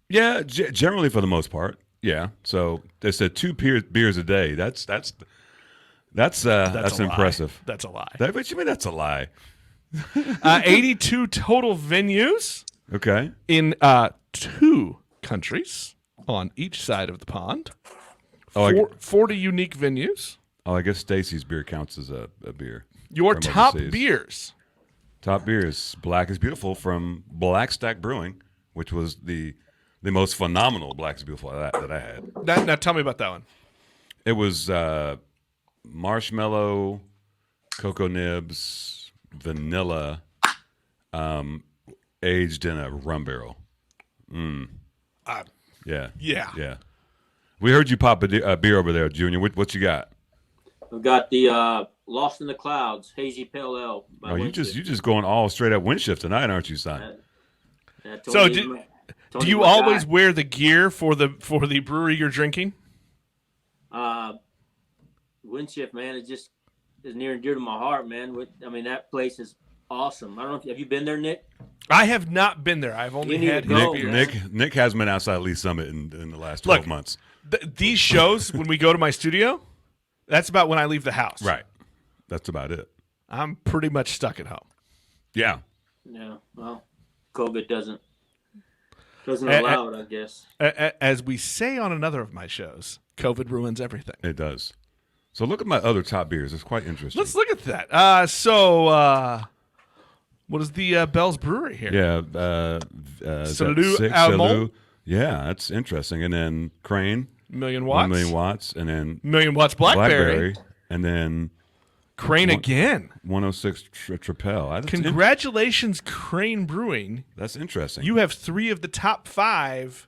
Yeah, generally for the most part. Yeah. So they said 2 beers a day. That's a lie. impressive. That's a lie. What you mean that's a lie? 82 total venues Okay. in 2 countries on each side of the pond. Oh, 40 unique venues. I guess Stacy's beer counts as a beer. Your from top overseas. beers. Top beer is Black is Beautiful from Black Stack Brewing, which was the most phenomenal Black is Beautiful that I had. Now tell me about that one. It was marshmallow, cocoa nibs, vanilla, aged in a rum barrel. Yeah. Yeah. We heard you pop a beer over there, Junior. What you got? We've got the Lost in the Clouds Hazy Pale Ale. by Oh, you Windshift. just going all straight up Windshift tonight, aren't you, son? Yeah, So Tony- do Tony, you my always guy. wear the gear for the brewery you're drinking? Windshift, man, is near and dear to my heart, man. I mean, that place is awesome. I don't know if have you been there, Nick? I have not been there. I've only You need had to his go, beers. man. Nick has been outside Lee Summit in the last 12 Look, months. These shows, when we go to my studio, that's about when I leave the house. Right. That's about it. I'm pretty much stuck at home. Yeah. Yeah. Well, COVID doesn't allow it, I guess. As we say on another of my shows, COVID ruins everything. It does. So look at my other top beers. It's quite interesting. Let's look at that. What is the Bell's Brewery here? Yeah. Is that Salut 6? Almond? Salut. Yeah, that's interesting. And then Crane, 1,000,000 watts. 1,000,000 watts. And then 1,000,000 watts Blackberry. And then Crane again. 106 Tripel. Congratulations, Crane Brewing. That's interesting. You have 3 of the top 5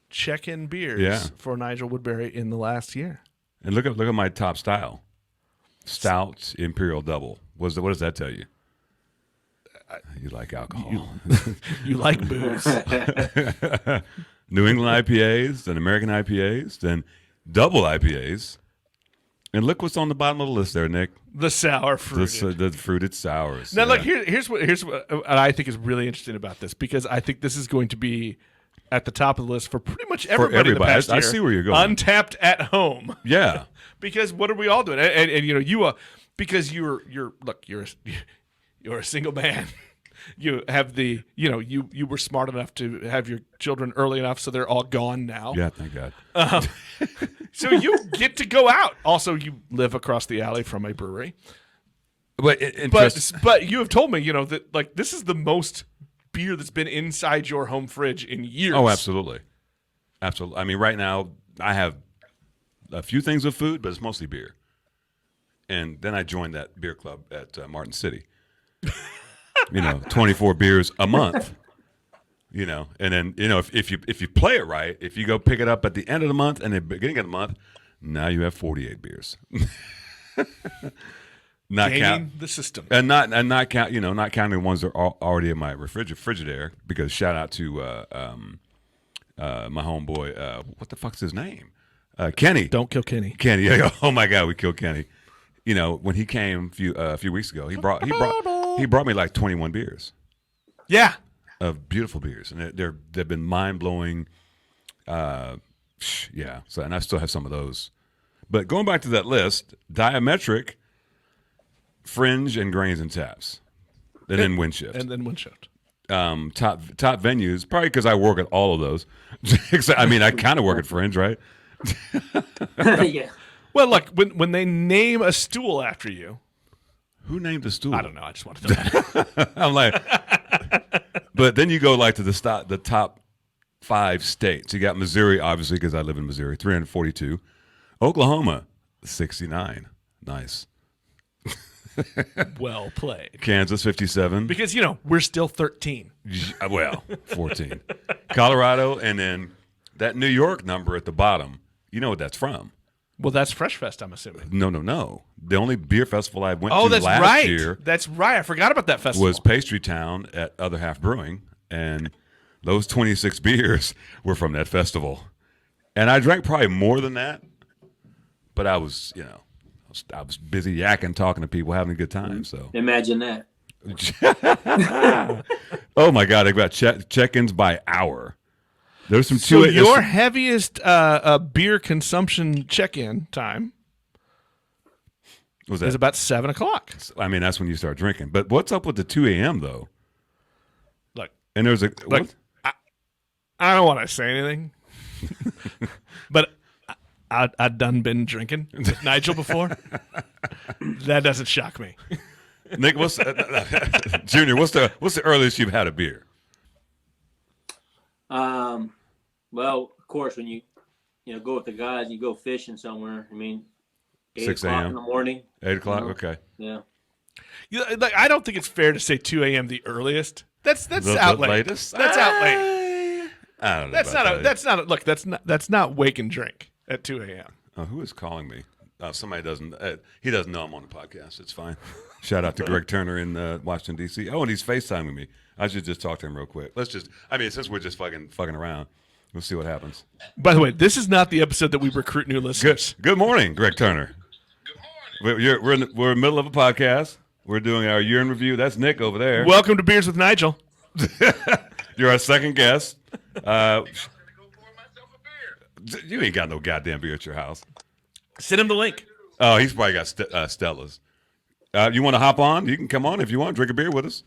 check-in beers Yeah. for Nigel Woodbury in the last year. And look at my top style. Stout Imperial Double. What does that tell you? You like alcohol. You like booze. New England IPAs, then American IPAs, then double IPAs. And look what's on the bottom of the list there, Nick. The sour fruit. The fruited sours. Now, look, here's what I think is really interesting about this, because I think this is going to be at the top of the list for pretty much everybody. In the past year. I see where you're going. Untappd at home. Yeah. Because what are we all doing? And you because you're a single man. You have you were smart enough to have your children early enough, so they're all gone now. Yeah, thank God. So you get to go out. Also, you live across the alley from a brewery. But you have told me, that like this is the most beer that's been inside your home fridge in years. Oh, absolutely. Absolutely. I mean, right now I have a few things with food, but it's mostly beer. And then I joined that beer club at Martin City. 24 beers a month. And then if you play it right, if you go pick it up at the end of the month and the beginning of the month, now you have 48 beers. Not count the system, and not counting the ones that are already in my Frigidaire. Because shout out to my homeboy, what the fuck's his name? Kenny. Don't kill Kenny. Kenny. Yeah, oh my God, we killed Kenny. When he came a few weeks ago, he brought me like 21 beers. Yeah. Of beautiful beers, and they've been mind blowing. Yeah. So, and I still have some of those. But going back to that list, Diametric, Fringe, and Grains and Taps, and then Windshift, Top venues, probably because I work at all of those. I mean, I kind of work at Fringe, right? Yeah. Well, look, when they name a stool after you, who named the stool? I don't know. I just wanted to know that. I'm like. But then you go like to the top 5 states. You got Missouri, obviously, because I live in Missouri, 342. Oklahoma, 69. Nice. Well played. Kansas, 57. Because, we're still 13. Well, 14. Colorado, and then that New York number at the bottom, you know what that's from. Well, that's Fresh Fest, I'm assuming. No. The only beer festival I went to that's last right. year. That's right. I forgot about that festival. Was Pastry Town at Other Half Brewing, and those 26 beers were from that festival. And I drank probably more than that, but I was busy yakking, talking to people, having a good time. So imagine that. Oh my God! They got check-ins by hour. There's some so your heaviest beer consumption check-in time is about 7 o'clock. I mean, that's when you start drinking. But what's up with the 2 a.m. though? Look, and there's a look. I don't want to say anything, but I've done been drinking with Nigel before. That doesn't shock me. Nick, Junior? What's the earliest you've had a beer? Well, of course, when you go with the guys, you go fishing somewhere. I mean, 6 a.m. in the morning. 8 o'clock. Okay. Yeah. Like, I don't think it's fair to say 2 a.m. the earliest. That's the out late. Latest? That's out late. I don't know. That's not wake and drink at 2 a.m. Oh, who is calling me? Somebody doesn't. He doesn't know I'm on the podcast. It's fine. Shout out to Greg Turner in Washington D.C. Oh, and he's FaceTiming me. I should just talk to him real quick. Since we're just fucking around, we'll see what happens. By the way, this is not the episode that we recruit new listeners. Good morning, Greg Turner. Good morning. We're in the middle of a podcast. We're doing our year in review. That's Nick over there. Welcome to Beers with Nigel. You're our second guest. You ain't got no goddamn beer at your house. Send him the link. Oh, he's probably got Stella's. You want to hop on? You can come on if you want. Drink a beer with us.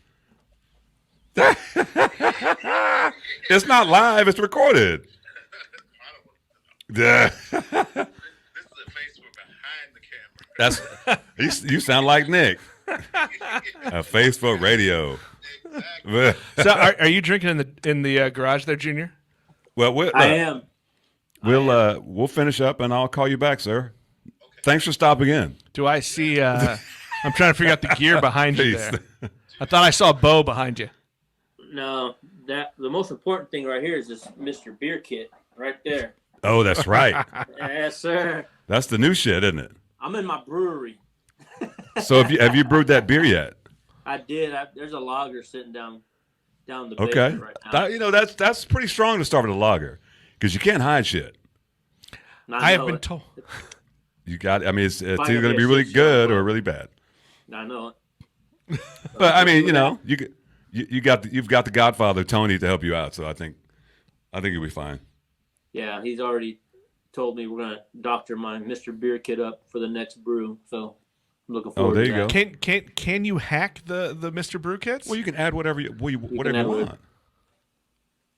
It's not live. It's recorded. This is a Facebook behind the camera. You sound like Nick. A Facebook radio. Exactly. So, are you drinking in the garage there, Junior? Well, I am. We'll finish up and I'll call you back, sir. Okay. Thanks for stopping in. Do I see? I'm trying to figure out the gear behind you there. I thought I saw a bow behind you. No, the most important thing right here is this Mr. Beer Kit right there. Oh, that's right. Yes, sir. That's the new shit, isn't it? I'm in my brewery. So have you brewed that beer yet? I did. There's a lager sitting down the Okay. basement right now. That's pretty strong to start with a lager. because you can't hide shit. I have been told. You got. I mean, it's either Fine, going to yes, be really it's good so or really bad. I know it. But I mean, you've got the Godfather Tony to help you out, so I think you'll be fine. Yeah, he's already told me we're gonna doctor my Mr. Beer Kit up for the next brew. So I'm looking forward. there to you go. that. Can you hack the Mr. Brew kits? Well, you can add whatever you add want.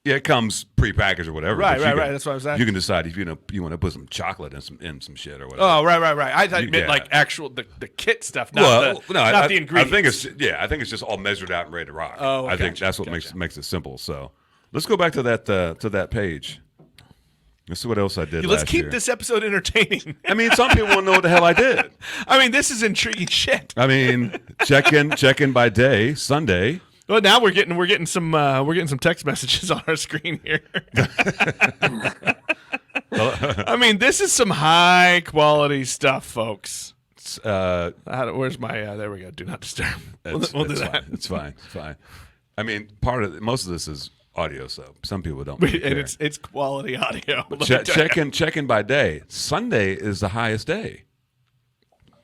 Yeah, it comes prepackaged or whatever. Right, but you right, can- right. That's what I was asking. You can decide if you want to put some chocolate in some shit or whatever. Oh, right. I thought you meant Yeah. like actual the kit stuff, not the ingredients. I think it's just all measured out and ready to rock. Oh, I think gotcha, that's what makes it simple. So let's go back to that page. Let's see what else I did. Let's last keep year. this episode entertaining. I mean, some people won't know what the hell I did. I mean, this is intriguing shit. I mean, check in by day, Sunday. Well, now we're getting some text messages on our screen here. I mean, this is some high quality stuff, folks. Where's my? There we go. Do not disturb. We'll do that. It's fine. I mean, most of this is audio, so some people don't. And really care. it's quality audio. Let me tell you. Check in by day. Sunday is the highest day.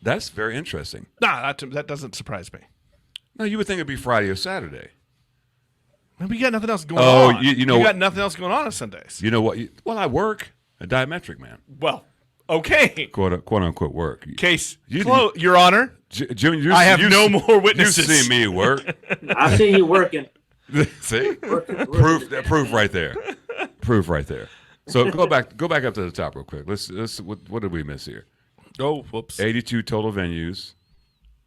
That's very interesting. Nah, that doesn't surprise me. No, you would think it'd be Friday or Saturday. We got nothing else going Oh, on. you know we what- got nothing else going on Sundays. You know what? Well, I work a diametric man, Well, okay. quote unquote work. Case You- closed, Your Honor. Jim, I have no more witnesses. You see me work. I've seen you working. See, Working. proof right there. Proof right there. So go back up to the top real quick. Let's what did we miss here? Oh, whoops. 82 total venues,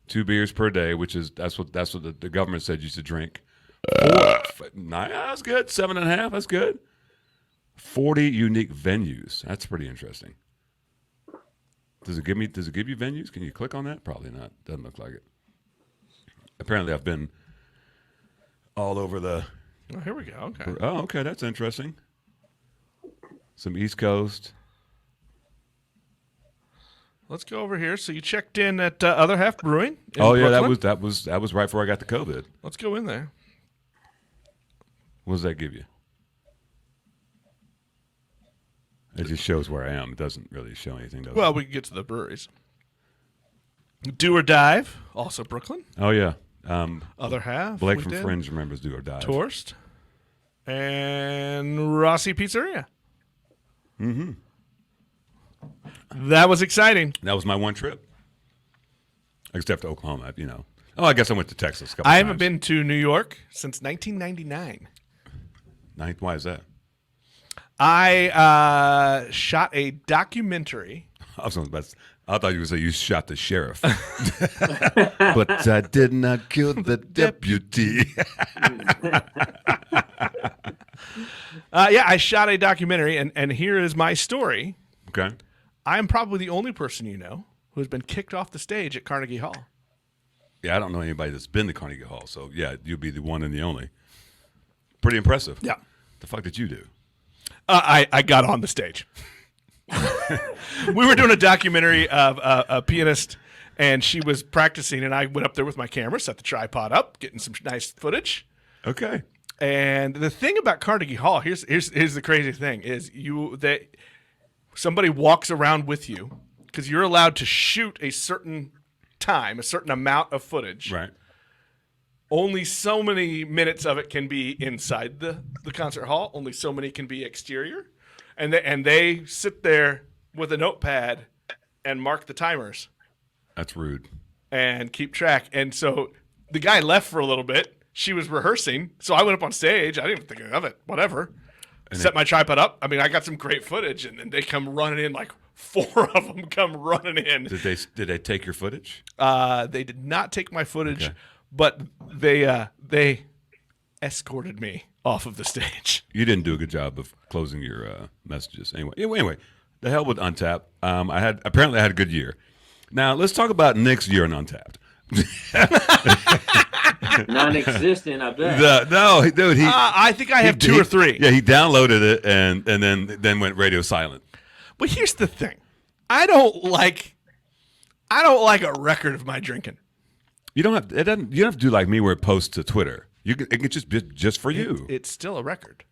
2 beers per day, which is that's what the government said you should drink. 9, that's good. 7.5, that's good. 40 unique venues. That's pretty interesting. Does it give you venues? Can you click on that? Probably not. Doesn't look like it. Apparently, I've been all over the. Oh, here we go. Okay. Oh, okay, that's interesting. Some East Coast. Let's go over here. So you checked in at Other Half Brewing. In Oh yeah, Brooklyn? that was right before I got the COVID. Let's go in there. What does that give you? It just shows where I am. It doesn't really show anything, does it? Well, we can get to the breweries. Do or Dive, also Brooklyn. Oh yeah. Other Half. Blake we from did. Fringe remembers Do or Die. Torst. And Rossi Pizzeria. Mm-hmm. That was exciting. That was my one trip. Except to Oklahoma, you know. Oh, I guess I went to Texas a couple I times. haven't been to New York since 1999. Why is that? I shot a documentary. I thought you were going to say you shot the sheriff. But I did not kill the deputy. I shot a documentary, and here is my story. Okay. I am probably the only person you know who has been kicked off the stage at Carnegie Hall. Yeah, I don't know anybody that's been to Carnegie Hall, so yeah, you'll be the one and the only. Pretty impressive. Yeah. The fuck did you do? I got on the stage. We were doing a documentary of a pianist, and she was practicing, and I went up there with my camera, set the tripod up, getting some nice footage. Okay. And the thing about Carnegie Hall, here's the crazy thing, is somebody walks around with you because you're allowed to shoot a certain time, a certain amount of footage. Right. Only so many minutes of it can be inside the concert hall. Only so many can be exterior. And they sit there with a notepad and mark the timers That's rude. and keep track. And so the guy left for a little bit. She was rehearsing. So I went up on stage. I didn't even think of it. Whatever. Set my tripod up. I mean, I got some great footage. And then they come running in, like 4 of them come running in. Did they take your footage? They did not take my footage, Okay. but they escorted me off of the stage. You didn't do a good job of closing your messages. Anyway, the hell with Untappd. I had a good year. Now let's talk about next year in Untappd. Non-existent, I bet. Dude, I think I have 2 or 3. Yeah, he downloaded it and then went radio silent. But here's the thing: I don't like a record of my drinking. You don't have to do like me where it posts to Twitter. It can just be just for you. It's still a record.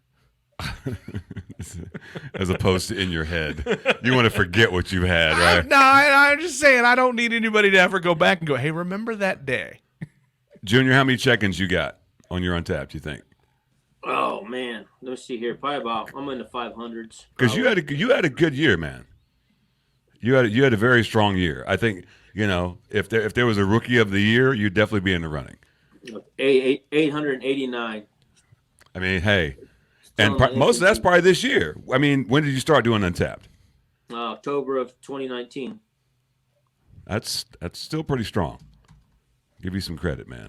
as opposed to in your head. You want to forget what you've had, right? I'm just saying I don't need anybody to ever go back and go, hey, remember that day? Junior, how many check-ins you got on your Untappd, you think? Oh man, let me see here. Probably about I'm in the 500s. Because you had a good year, man. You had a very strong year. I think, if there was a rookie of the year, you'd definitely be in the running. 889. I mean, hey, and most of that's probably this year. I mean, when did you start doing Untappd? October of 2019. That's still pretty strong. Give you some credit, man.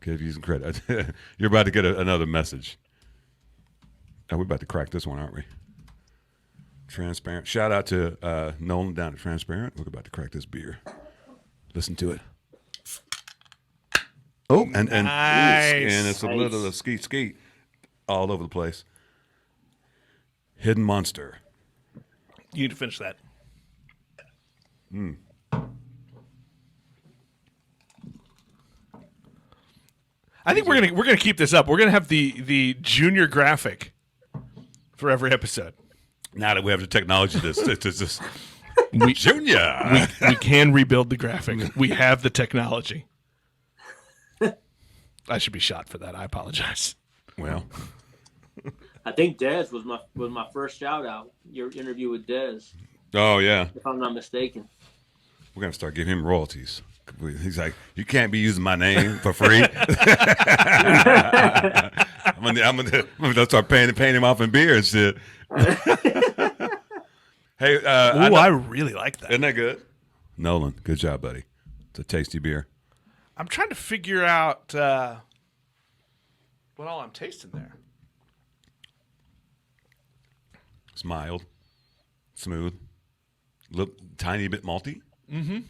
Give you some credit. You're about to get another message. Oh, we're about to crack this one, aren't we? Transparent. Shout out to Nolan down at Transparent. We're about to crack this beer. Listen to it. Oh, and Nice. and it's a little of skeet all over the place. Hidden Monster. You need to finish that. I think we're gonna keep this up. We're gonna have the junior graphic for every episode. Now that we have the technology, it's just Junior. We can rebuild the graphic. We have the technology. I should be shot for that. I apologize. Well, I think Dez was my first shout out. Your interview with Dez, oh yeah, if I'm not mistaken. we're gonna start giving him royalties. He's like, you can't be using my name for free. I'm gonna start paying him off in beer and shit. Hey, I really like that. Isn't that good? Nolan, good job, buddy. It's a tasty beer. I'm trying to figure out what all I'm tasting there. It's mild, smooth, little tiny bit malty. Mm-hmm.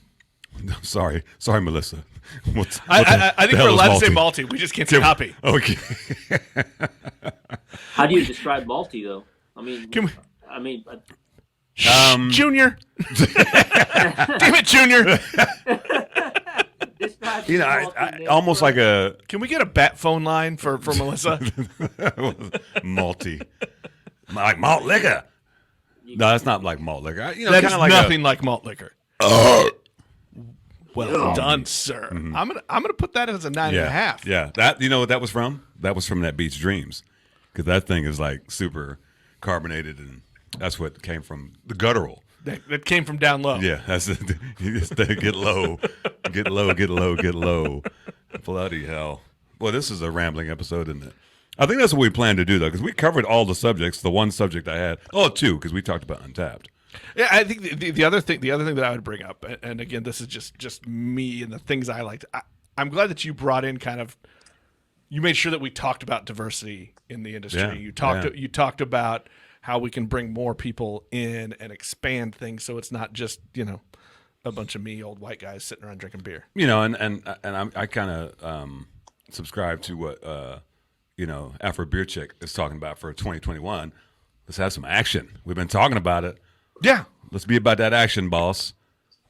Sorry, Melissa. I think we're allowed to say malty. We just can't say hoppy. Okay. How do you describe malty though? I mean, Junior. Damn it, Junior. describe almost like a Can we get a bat phone line for Melissa? malty, like malt liquor. No, that's not like malt liquor. That is like nothing like malt liquor. Well done, sir. Mm-hmm. I'm gonna put that as a 9.5. Yeah, that what that was from? That was from that Beach Dreams, because that thing is like super carbonated, and that's what came from the guttural. That came from down low. Yeah, that's it. You just get low, get low, get low, get low. Bloody hell! Well, this is a rambling episode, isn't it? I think that's what we plan to do though, because we covered all the subjects. The one subject I had, two, because we talked about Untappd. Yeah, I think the other thing that I would bring up, and again, this is just me and the things I liked. I'm glad that you brought in you made sure that we talked about diversity in the industry. Yeah, You talked about how we can bring more people in and expand things, so it's not just a bunch of me old white guys sitting around drinking beer. I kind of subscribe to what Afro Beer Chick is talking about for 2021. Let's have some action. We've been talking about it. Yeah, let's be about that action, boss.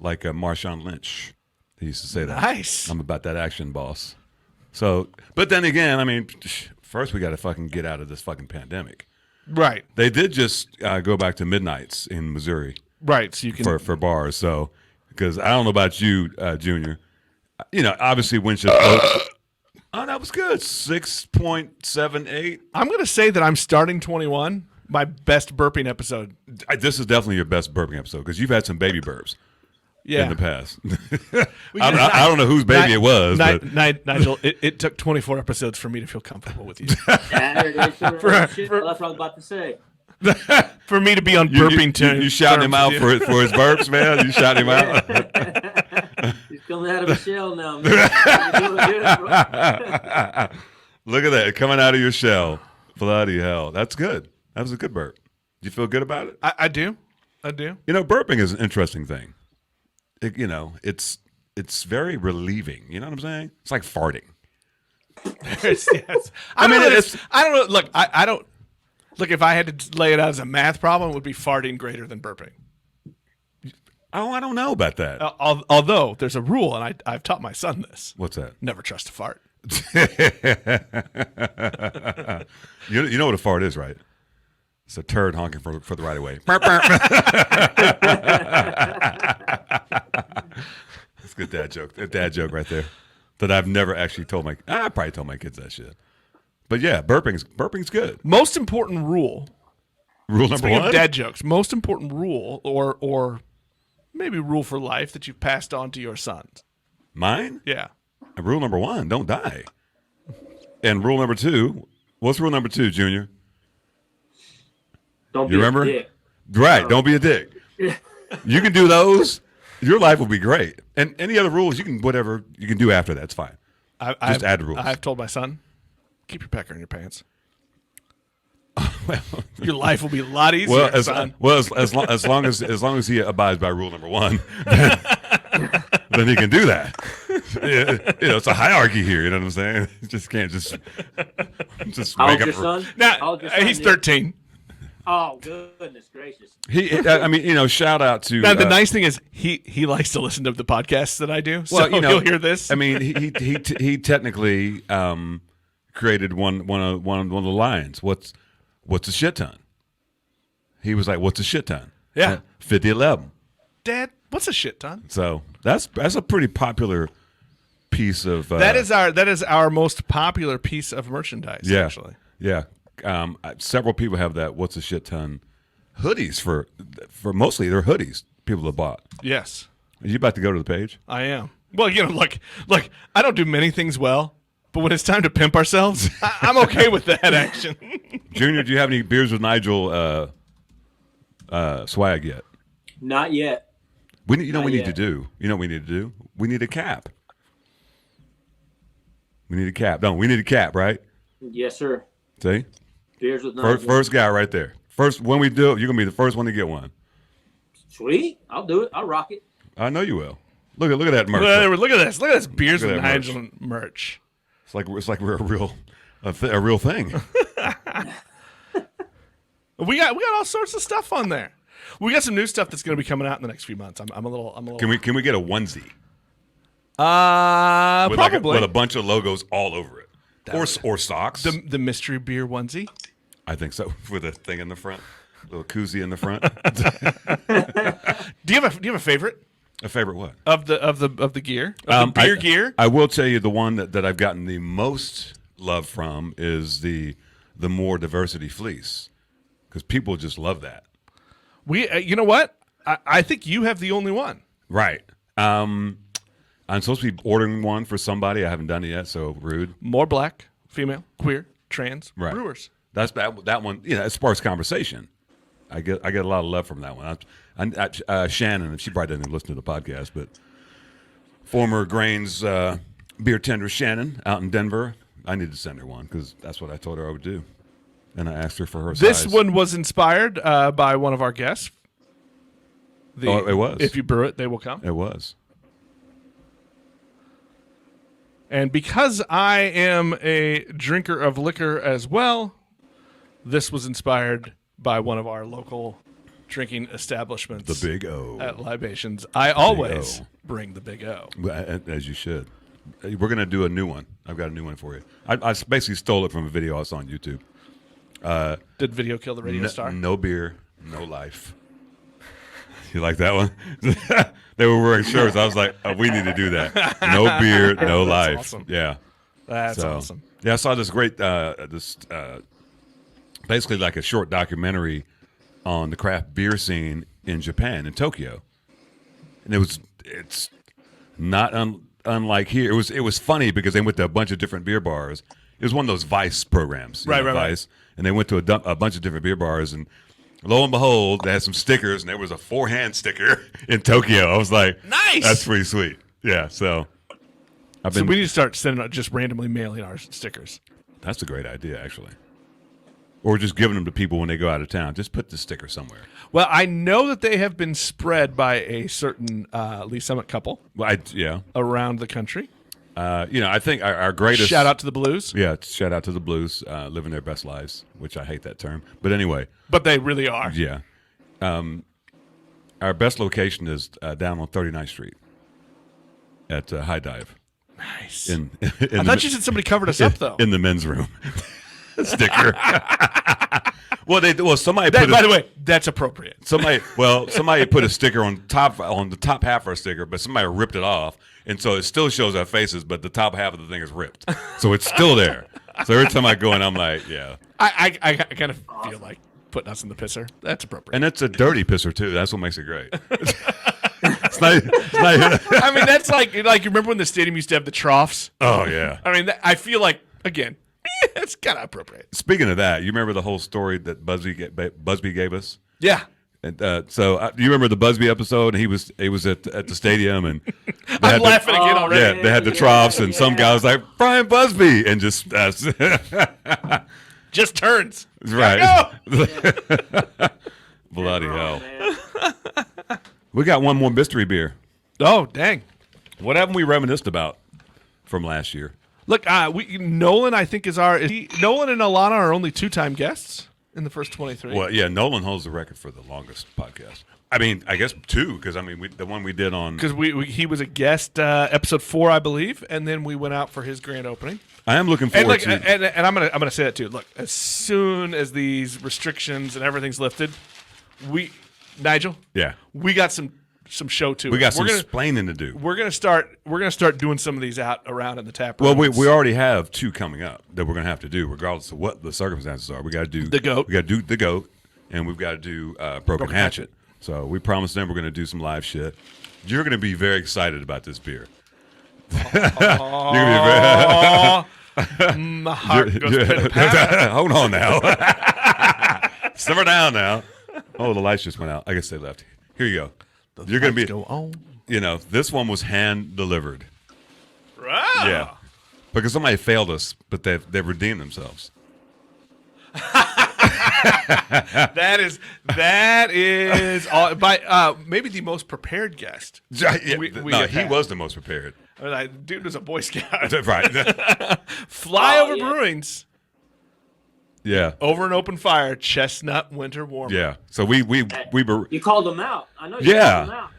Like Marshawn Lynch, he used to say that. Nice. I'm about that action, boss. So, but then again, I mean, first we got to fucking get out of this fucking pandemic. Right. They did just go back to midnights in Missouri. Right. So you can for bars. So, because I don't know about you, Junior. Obviously Windshift. Oh, that was good. 6.78. I'm going to say that I'm starting 21. My best burping episode. This is definitely your best burping episode because you've had some baby burps in the past. I don't know whose baby it was. Nigel, it took 24 episodes for me to feel comfortable with you. That's what I was about to say. For me to be on burping terms. You shouting him out for his burps, man? You shouting him out? He's coming out of his shell now, man. Look at that. Coming out of your shell. Bloody hell. That's good. That was a good burp. Do you feel good about it? I do. Burping is an interesting thing. It's very relieving. You know what I'm saying? It's like farting. Yes. I don't know. Look, I don't. Look, if I had to lay it out as a math problem, it would be farting greater than burping. Oh, I don't know about that. Although there's a rule, and I've taught my son this. What's that? Never trust a fart. You know what a fart is, right? It's a turd honking for the right of way. That's a good dad joke. A dad joke right there. That I've never actually told I probably told my kids that shit. But yeah, burping's good. Most important rule. Rule number Speaking one. of dad jokes. Most important rule, or maybe rule for life that you've passed on to your sons. Mine? Yeah. And rule number one, don't die. And rule number two, what's rule number two, Junior? Don't You be remember? a dick. Right, don't be a dick. You can do those. Your life will be great. And any other rules, you can do after that. It's fine. Just add the rules. I've told my son, keep your pecker in your pants. Well, Your life will be a lot easier, son. as long as he abides by rule number one, then he can do that. It's a hierarchy here. You know what I'm saying? You just can't just How wake old's your up. son? How Now, old's your son, he's Nick? 13. Oh, goodness gracious. Shout out to. Now, the nice thing is he likes to listen to the podcasts that I do, so he'll hear this. I mean, he technically created one of the lines. What's a shit ton? He was like, "What's a shit ton?" Yeah. 5011. Dad, what's a shit ton? So that's a pretty popular piece of. That is our most popular piece of merchandise. Yeah, Actually. yeah. Several people have that. What's a shit ton? Hoodies for mostly they're hoodies people have bought. Yes, Are you about to go to the page? I am. Well, look, I don't do many things well, but when it's time to pimp ourselves, I'm okay with that action. Junior, do you have any Beers with Nigel swag yet? Not yet. We need Not to yet. do. You know what we need to do? We need a cap. We need a cap. No, we need a cap, right? Yes, sir. See? Beers with Nigel. First guy right there. First, when we do it, you're going to be the first one to get one. Sweet. I'll do it. I'll rock it. I know you will. Look at that merch. Look at this. Look at this Beers Look with at that Nigel merch. It's like we're a real thing. We got all sorts of stuff on there. We got some new stuff that's going to be coming out in the next few months. I'm a little. Can we get a onesie? With Probably with a bunch of logos all over it, or socks. the mystery beer onesie. I think so. With a thing in the front, little koozie in the front. Do you have a favorite A favorite what? of the gear? Of the beer gear? I will tell you the one that I've gotten the most love from is the more diversity fleece, because people just love that. We, you know what? I think you have the only one. Right. I'm supposed to be ordering one for somebody. I haven't done it yet, so rude. More black, female, queer, trans Right. brewers. That's that one. It sparks conversation. I get a lot of love from that one. Shannon, she probably doesn't even listen to the podcast, but former Grains beer tender Shannon out in Denver. I need to send her one because that's what I told her I would do, and I asked her for her This size. one was inspired by one of our guests. It was. If you brew it, they will come. It was. And because I am a drinker of liquor as well, this was inspired by one of our local drinking establishments. The Big O. At Libations. I always O. bring the Big O. As you should. We're going to do a new one. I've got a new one for you. I basically stole it from a video I saw on YouTube. Did video kill the radio star? No beer, no life. You like that one? They were wearing shirts. I was like, we need to do that. No beer, no life. awesome. Yeah. That's awesome. Yeah, I saw this great, basically like a short documentary on the craft beer scene in Japan, in Tokyo. And it's not unlike here. It was funny because they went to a bunch of different beer bars. It was one of those Vice programs. Right. Vice. And they went to a bunch of different beer bars, and lo and behold, they had some stickers, and there was a 4-hand sticker in Tokyo. I was like, Nice! That's pretty sweet. Yeah, so So we need to start sending out, just randomly mailing our stickers. That's a great idea, actually. Or just giving them to people when they go out of town. Just put the sticker somewhere. Well, I know that they have been spread by a certain Lee Summit couple Well, around the country. I think our greatest Shout out to the Blues. Yeah, shout out to the Blues, living their best lives, which I hate that term. But anyway, But they really are. yeah. Our best location is down on 39th Street at High Dive. Nice. In I thought you said somebody covered us up though. in the men's room. Sticker. Somebody That, put by the way, that's appropriate. somebody put a sticker on the top half of our sticker, but somebody ripped it off, and so it still shows our faces, but the top half of the thing is ripped, so it's still there. So every time I go in, I'm like, yeah. I kind of feel like putting us in the pisser. That's appropriate. And it's a dirty pisser too. That's what makes it great. It's not. I mean, that's like you remember when the stadium used to have the troughs? Oh yeah. I mean, I feel like again, it's kind of appropriate. Speaking of that, you remember the whole story that Busby gave us? Yeah. And do you remember the Busby episode? He was at the stadium, and I'm laughing again already. Yeah, they had the troughs, and some guy was like Brian Busby, and just just turns. right. Go! Bloody hell! Man. We got one more mystery beer. Oh dang! What haven't we reminisced about from last year? Look, Nolan, I think Nolan and Alana are only 2-time guests in the first 23. Well, yeah, Nolan holds the record for the longest podcast. I mean, I guess 2, because the one we did on because he was a guest episode 4, I believe, and then we went out for his grand opening. I am looking forward to. And I'm gonna say that too. Look, as soon as these restrictions and everything's lifted, Nigel, yeah, we got some show too. we got some explaining to do. We're gonna start doing some of these out around in the tap Well, room. we already have 2 coming up that we're gonna have to do, regardless of what the circumstances are. We got to do The goat. We got to do the goat, and we've got to do broken hatchet. So we promised them we're gonna do some live shit. You're gonna be very excited about this beer. You're gonna be my heart goes pit-a-pat. Hold on now. Simmer down now. Oh, the lights just went out. I guess they left. Here you go. You're gonna be. Go on. This one was hand delivered. Right. Yeah, because somebody failed us, but they've redeemed themselves. That is all, by maybe the most prepared guest. Yeah, we no, have he had. was the most prepared. I mean, dude was a Boy Scout. Right. Flyover yeah. Brewing's Yeah. over an open fire Chestnut winter warmer. Yeah. So we were. You called them out. I know you Yeah. called them out.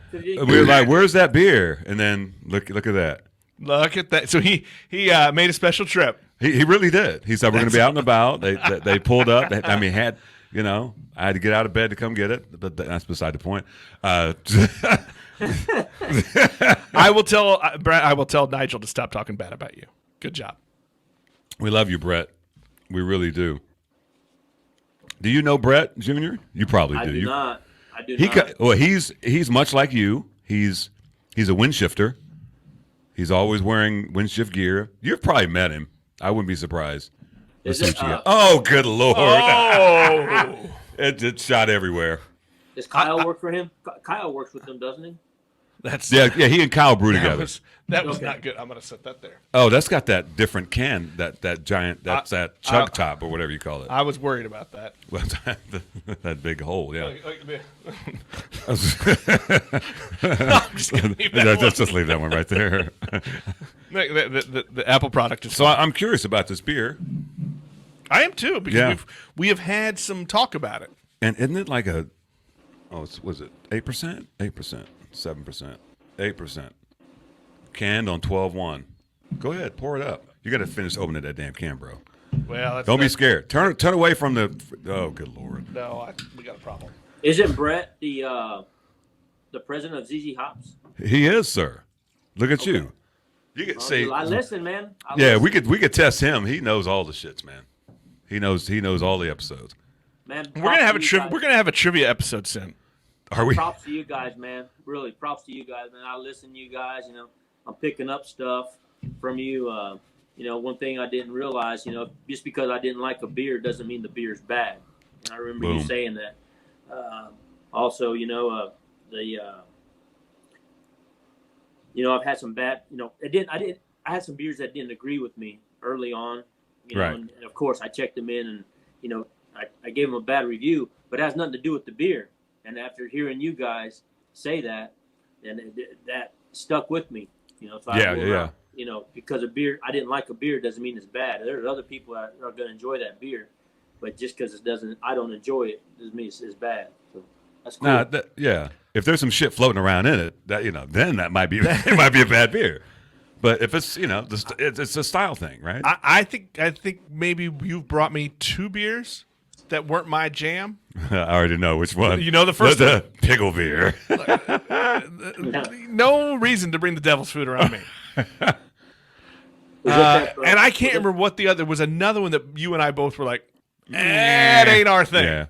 We were like, "Where's that beer?" And then look at that. Look at that. So he made a special trip. He really did. He said we're going to be out and about. They pulled up. I had to get out of bed to come get it, but that's beside the point. I will tell Brett. I will tell Nigel to stop talking bad about you. Good job. We love you, Brett. We really do. Do you know Brett Jr.? You probably do. I do not. He's much like you. He's a wind shifter. He's always wearing windshift gear. You've probably met him. I wouldn't be surprised. Let's see what you got. Oh, good Lord. Oh. It shot everywhere. Does Kyle work for him? Kyle works with him, doesn't he? That's Yeah, he and Kyle brew together. That was Okay. not good. I'm gonna set that there. Oh, that's got that different can, that giant, that's that chug top or whatever you call it. I was worried about that. Well, that big hole, yeah. Just gonna leave that one. Just leave that one right there. The Apple product is. So I'm curious about this beer. I am too because Yeah. we have had some talk about it. And isn't it like was it 8%? 8%, 7%, 8%. Canned on 12/1. Go ahead, pour it up. You got to finish opening that damn can, bro. Well, Don't be scared. Turn away from the. Oh, good Lord. No, we got a problem. Isn't Brett the president of ZZ Hops? He is, sir. Look at you. You could Well, say. I listen, man. Yeah, we could test him. He knows all the shits, man. He knows all the episodes. Man, We're gonna have a trivia. We're gonna have a trivia episode soon. Are we? Props to you guys, man. Really, props to you guys, man. I listen to you guys. I'm picking up stuff from you. One thing I didn't realize, just because I didn't like a beer doesn't mean the beer's bad. And I remember you Boom. saying that. Also, I've had some bad. I had some beers that didn't agree with me early on. Right. And of course, I checked them in, and I gave them a bad review, but it has nothing to do with the beer. And after hearing you guys say that, then that stuck with me. So Yeah. Because a beer, I didn't like a beer doesn't mean it's bad. There's other people that are going to enjoy that beer, but just because I don't enjoy it doesn't mean it's bad. So that's cool. Yeah. If there's some shit floating around in it, then that might be it might be a bad beer. But if it's it's a style thing, right? I think maybe you've brought me 2 beers that weren't my jam. I already know which one. You know the first one? The pickle beer. No reason to bring the devil's food around me. And I can't remember what the other was. Another one that you and I both were like, it ain't our thing. Yeah.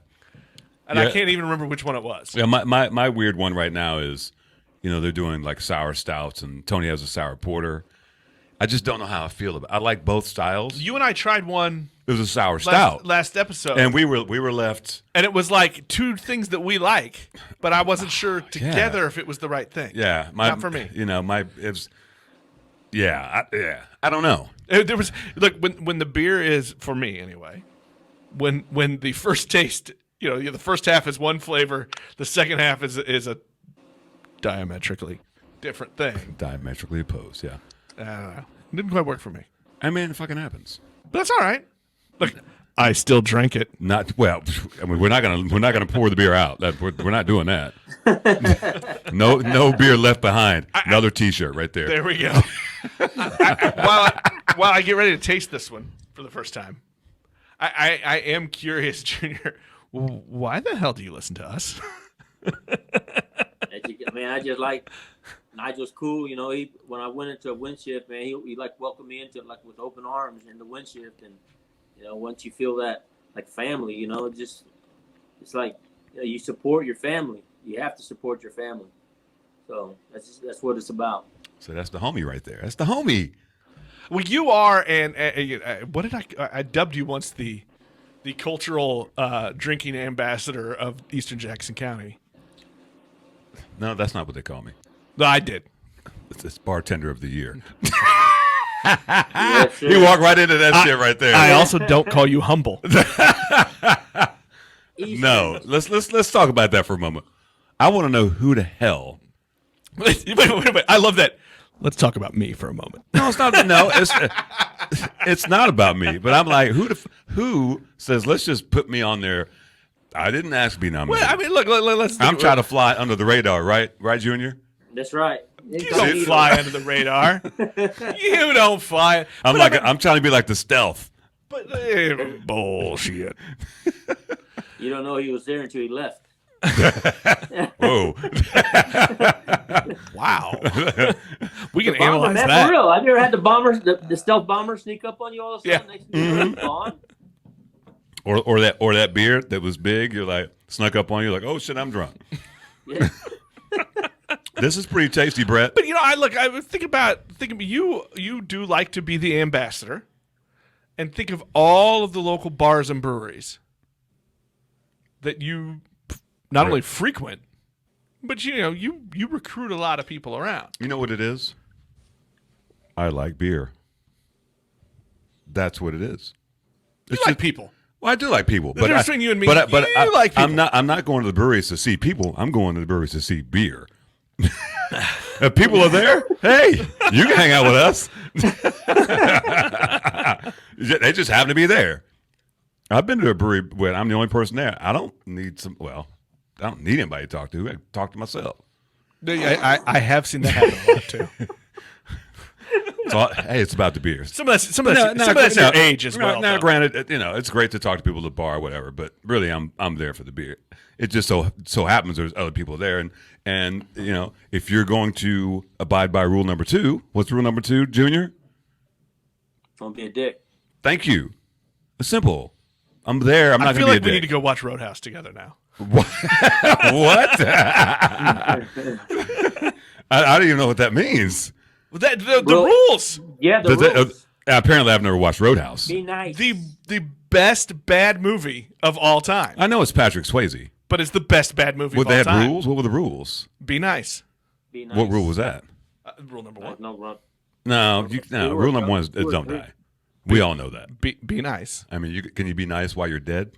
And I can't even remember which one it was. Yeah, my weird one right now is, they're doing like sour stouts, and Tony has a sour porter. I just don't know how I feel about it. I like both styles. You and I tried one. It was a sour stout last episode, and we were left. And it was like 2 things that we like, but I wasn't sure together if it was the right thing. Yeah, not for me. I don't know. There was when the beer is, for me anyway, when the first taste, the first half is one flavor, the second half is a diametrically different thing. Diametrically opposed, yeah. I don't know. It didn't quite work for me. I mean, it fucking happens. But that's all right. Look, I still drank it. Not well. I mean, we're not gonna pour the beer out. We're not doing that. No beer left behind. Another T-shirt right there. There we go. While I get ready to taste this one for the first time, I am curious, Junior. Why the hell do you listen to us? I mean, I just like Nigel's cool. When I went into Windshift, man, he like welcomed me into it like with open arms in the Windshift, and once you feel that like family, it's like you support your family. You have to support your family. So that's what it's about. So that's the homie right there. That's the homie. Well, you are, and what did I dubbed you once the cultural drinking ambassador of Eastern Jackson County. No, that's not what they call me. No, I did. It's bartender of the year. Yes, You walk right into that shit right there. I also don't call you humble. No, let's talk about that for a moment. I want to know who the hell. Wait. I love that. Let's talk about me for a moment. No, it's not. No, it's not about me. But I'm like, who says let's just put me on there? I didn't ask to be nominated. Well, I mean, look, let's. I'm trying to fly under the radar, right, Junior? That's right. You don't fly under the radar. You don't fly. I'm trying to be like the stealth. But bullshit. You don't know he was there until he left. Whoa! Wow. We can The bomber, analyze man, that. For real. I've never had the stealth bomber sneak up on you all of a sudden. Next to you, gone. Or that beer that was big. You're like snuck up on you. Like, oh shit, I'm drunk. Yeah. This is pretty tasty, Brett. But I was thinking about you do like to be the ambassador, and think of all of the local bars and breweries that you not only frequent, but you recruit a lot of people around. You know what it is? I like beer. That's what it is. You like people. Well, I do like people. The difference between you and me, you like people. I'm not going to the breweries to see people. I'm going to the breweries to see beer. If people are there, hey, you can hang out with us. They just happen to be there. I've been to a brewery where I'm the only person there. I don't need anybody to talk to. I talk to myself. I have seen that happen a lot too. So, hey, it's about the beer. Some of that's your age as well. Now, granted, it's great to talk to people at the bar or whatever, but really, I'm there for the beer. It just so happens there's other people there, and if you're going to abide by rule number 2, what's rule number 2, Junior? Don't be a dick. Thank you. It's simple. I'm there. I'm not going to be a dick. I feel like we need to go watch Roadhouse together now. What? I don't even know what that means. The rules. Yeah, the rules. Apparently, I've never watched Roadhouse. Be nice. The best bad movie of all time. I know it's Patrick Swayze. But it's the best bad movie of all They had time. rules? What were the rules? Be nice. Be nice. What rule was that? Rule number 1. No, rule number 1 is don't die. We all know that. Be nice. I mean, can you be nice while you're dead?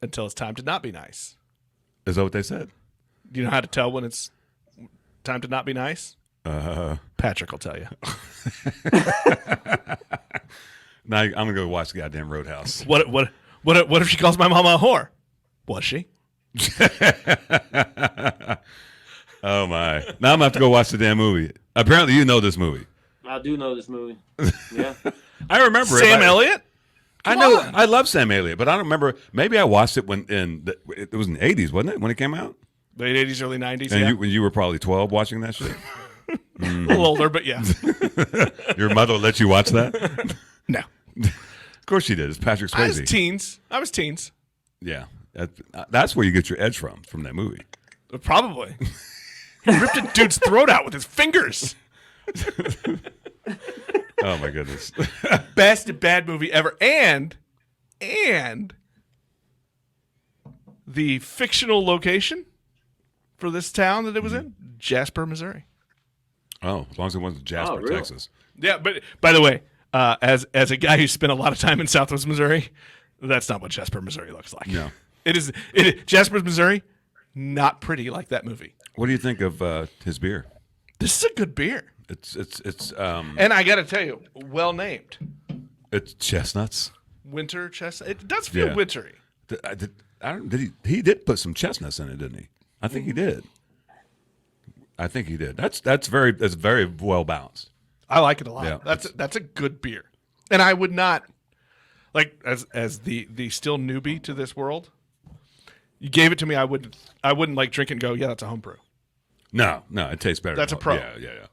Until it's time to not be nice. Is that what they said? Do you know how to tell when it's time to not be nice? Patrick will tell you. Now I'm gonna go watch the goddamn Roadhouse. What if she calls my mama a whore? Was she? Oh my! Now I'm gonna have to go watch the damn movie. Apparently, you know this movie. I do know this movie. Yeah. I remember Sam it. Elliott? I know. I love Sam Elliott, but I don't remember. Maybe I watched it it was in the 80s, wasn't it, when it came out? Late 80s, early 90s, And yeah. you were probably 12 watching that shit? A little older, but yeah. Your mother let you watch that? No. Of course she did. It's Patrick Swayze. I was teens. Yeah. That's where you get your edge from that movie. Probably. He ripped a dude's throat out with his fingers. Oh, my goodness. Best bad movie ever. And the fictional location for this town that it was in, Jasper, Missouri. Oh, as long as it wasn't Jasper, really? Texas. Yeah, but by the way, as a guy who spent a lot of time in Southwest Missouri, that's not what Jasper, Missouri looks like. No. It is Jasper, Missouri, not pretty like that movie. What do you think of his beer? This is a good beer. It's And I got to tell you, well named. it's chestnuts. Winter chestnut. It does feel Yeah. wintry. He did put some chestnuts in it, didn't he? I think he did. That's very well balanced. I like it a lot. Yeah, That's a good beer. And I would not like as the still newbie to this world. You gave it to me, I wouldn't like drink it and go, yeah, that's a home brew. No, it tastes better. That's a pro. Yeah.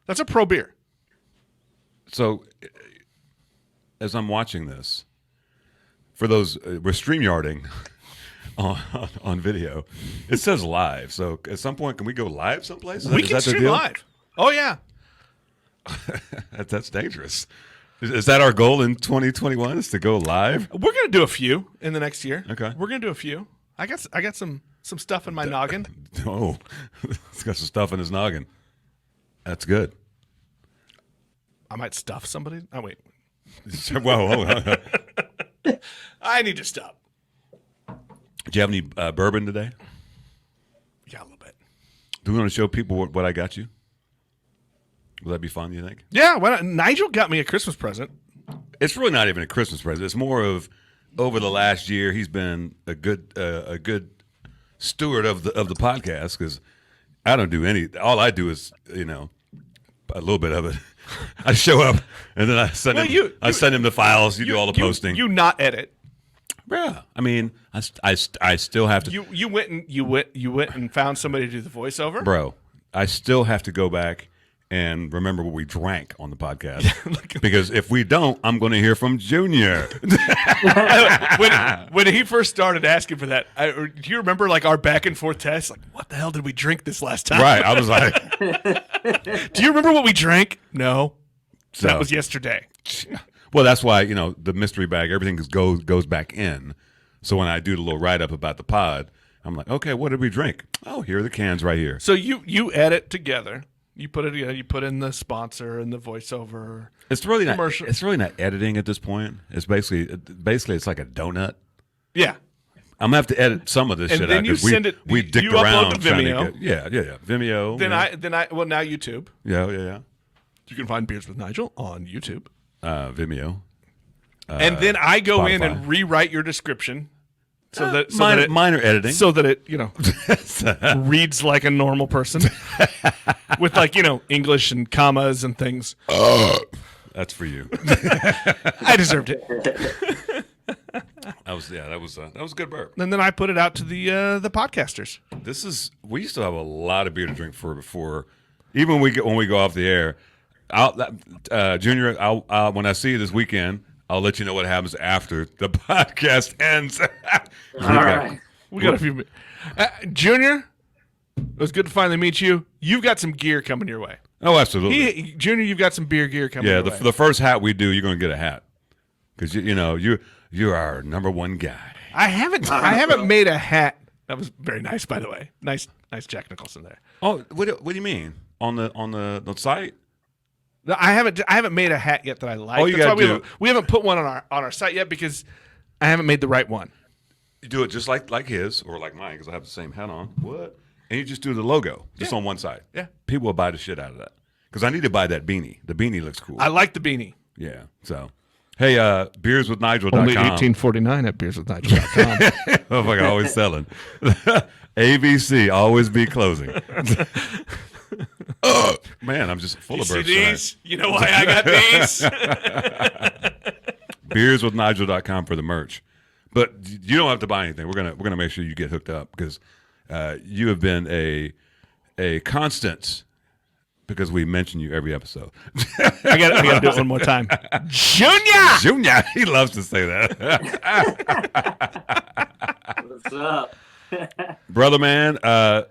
That's a pro beer. So, as I'm watching this, for those we're StreamYarding on video, it says live. So at some point, can we go live someplace? We can stream live. Oh yeah. That's dangerous. Is that our goal in 2021? Is to go live? We're gonna do a few in the next year. Okay. We're gonna do a few. I got some stuff in my noggin. Oh, he's got some stuff in his noggin. That's good. I might stuff somebody. Oh wait. Whoa. I need to stop. Do you have any bourbon today? Yeah, a little bit. Do we want to show people what I got you? Will that be fun, you think? Yeah, why not? Nigel got me a Christmas present. It's really not even a Christmas present. It's more of over the last year he's been a good steward of the podcast because I don't do any. All I do is a little bit of it. I show up and then I send him the files. You do all the posting. You not edit. Yeah, I mean, I still have to. You went and found somebody to do the voiceover, Bro, I still have to go back and remember what we drank on the podcast because if we don't, I'm going to hear from Junior. when he first started asking for that, do you remember like our back and forth tests? Like, what the hell did we drink this last time? Right, I was like, do you remember what we drank? No, So- that was yesterday. well, that's why the mystery bag, everything goes back in. So when I do the little write up about the pod, I'm like, okay, what did we drink? Oh, here are the cans right here. So you edit together. You put it. You put in the sponsor and the voiceover. It's really not. Commercial. It's really not editing at this point. It's basically it's like a donut. Yeah. I'm gonna have to edit some of this And shit then out you because send it. we you dicked upload around to trying Vimeo. to get Vimeo. Then yeah. I now YouTube. Yeah. You can find Beers with Nigel on YouTube. Vimeo. And then I go in Spotify. and rewrite your description so that Minor editing. so that it reads like a normal person with English and commas and things. That's for you. I deserved it. That was a good burp. And then I put it out to the podcasters. We used to have a lot of beer to drink before even when we go off the air. Junior, I'll when I see you this weekend, I'll let you know what happens after the podcast ends. All right. We got a few. Junior, it was good to finally meet you. You've got some gear coming your way. Oh, absolutely. Junior, you've got some beer gear coming Yeah, your way. the first hat we do, you're going to get a hat because you're our number one guy. I haven't made a hat. That was very nice, by the way. Nice Jack Nicholson there. Oh, what do you mean on the site? No, I haven't made a hat yet that I like. All you That's gotta why do- we haven't put one on our site yet because I haven't made the right one. You do it just like his or like mine because I have the same hat on. What? And you just do the logo just on one side. Yeah. People will buy the shit out of that because I need to buy that beanie. The beanie looks cool. I like the beanie. Yeah. So, hey, BeersWithNigel.com. Only $18.49 at BeersWithNigel.com. Oh, fucking always selling. ABC always be closing. Man, I'm just full You of see burps these? You know why I got these? BeersWithNigel.com for the merch. But you don't have to buy anything. We're gonna make sure you get hooked up because you have been a constant because we mention you every episode. I got to do it one more time. Junior! Junior, he loves to say that. What's up? Brother man,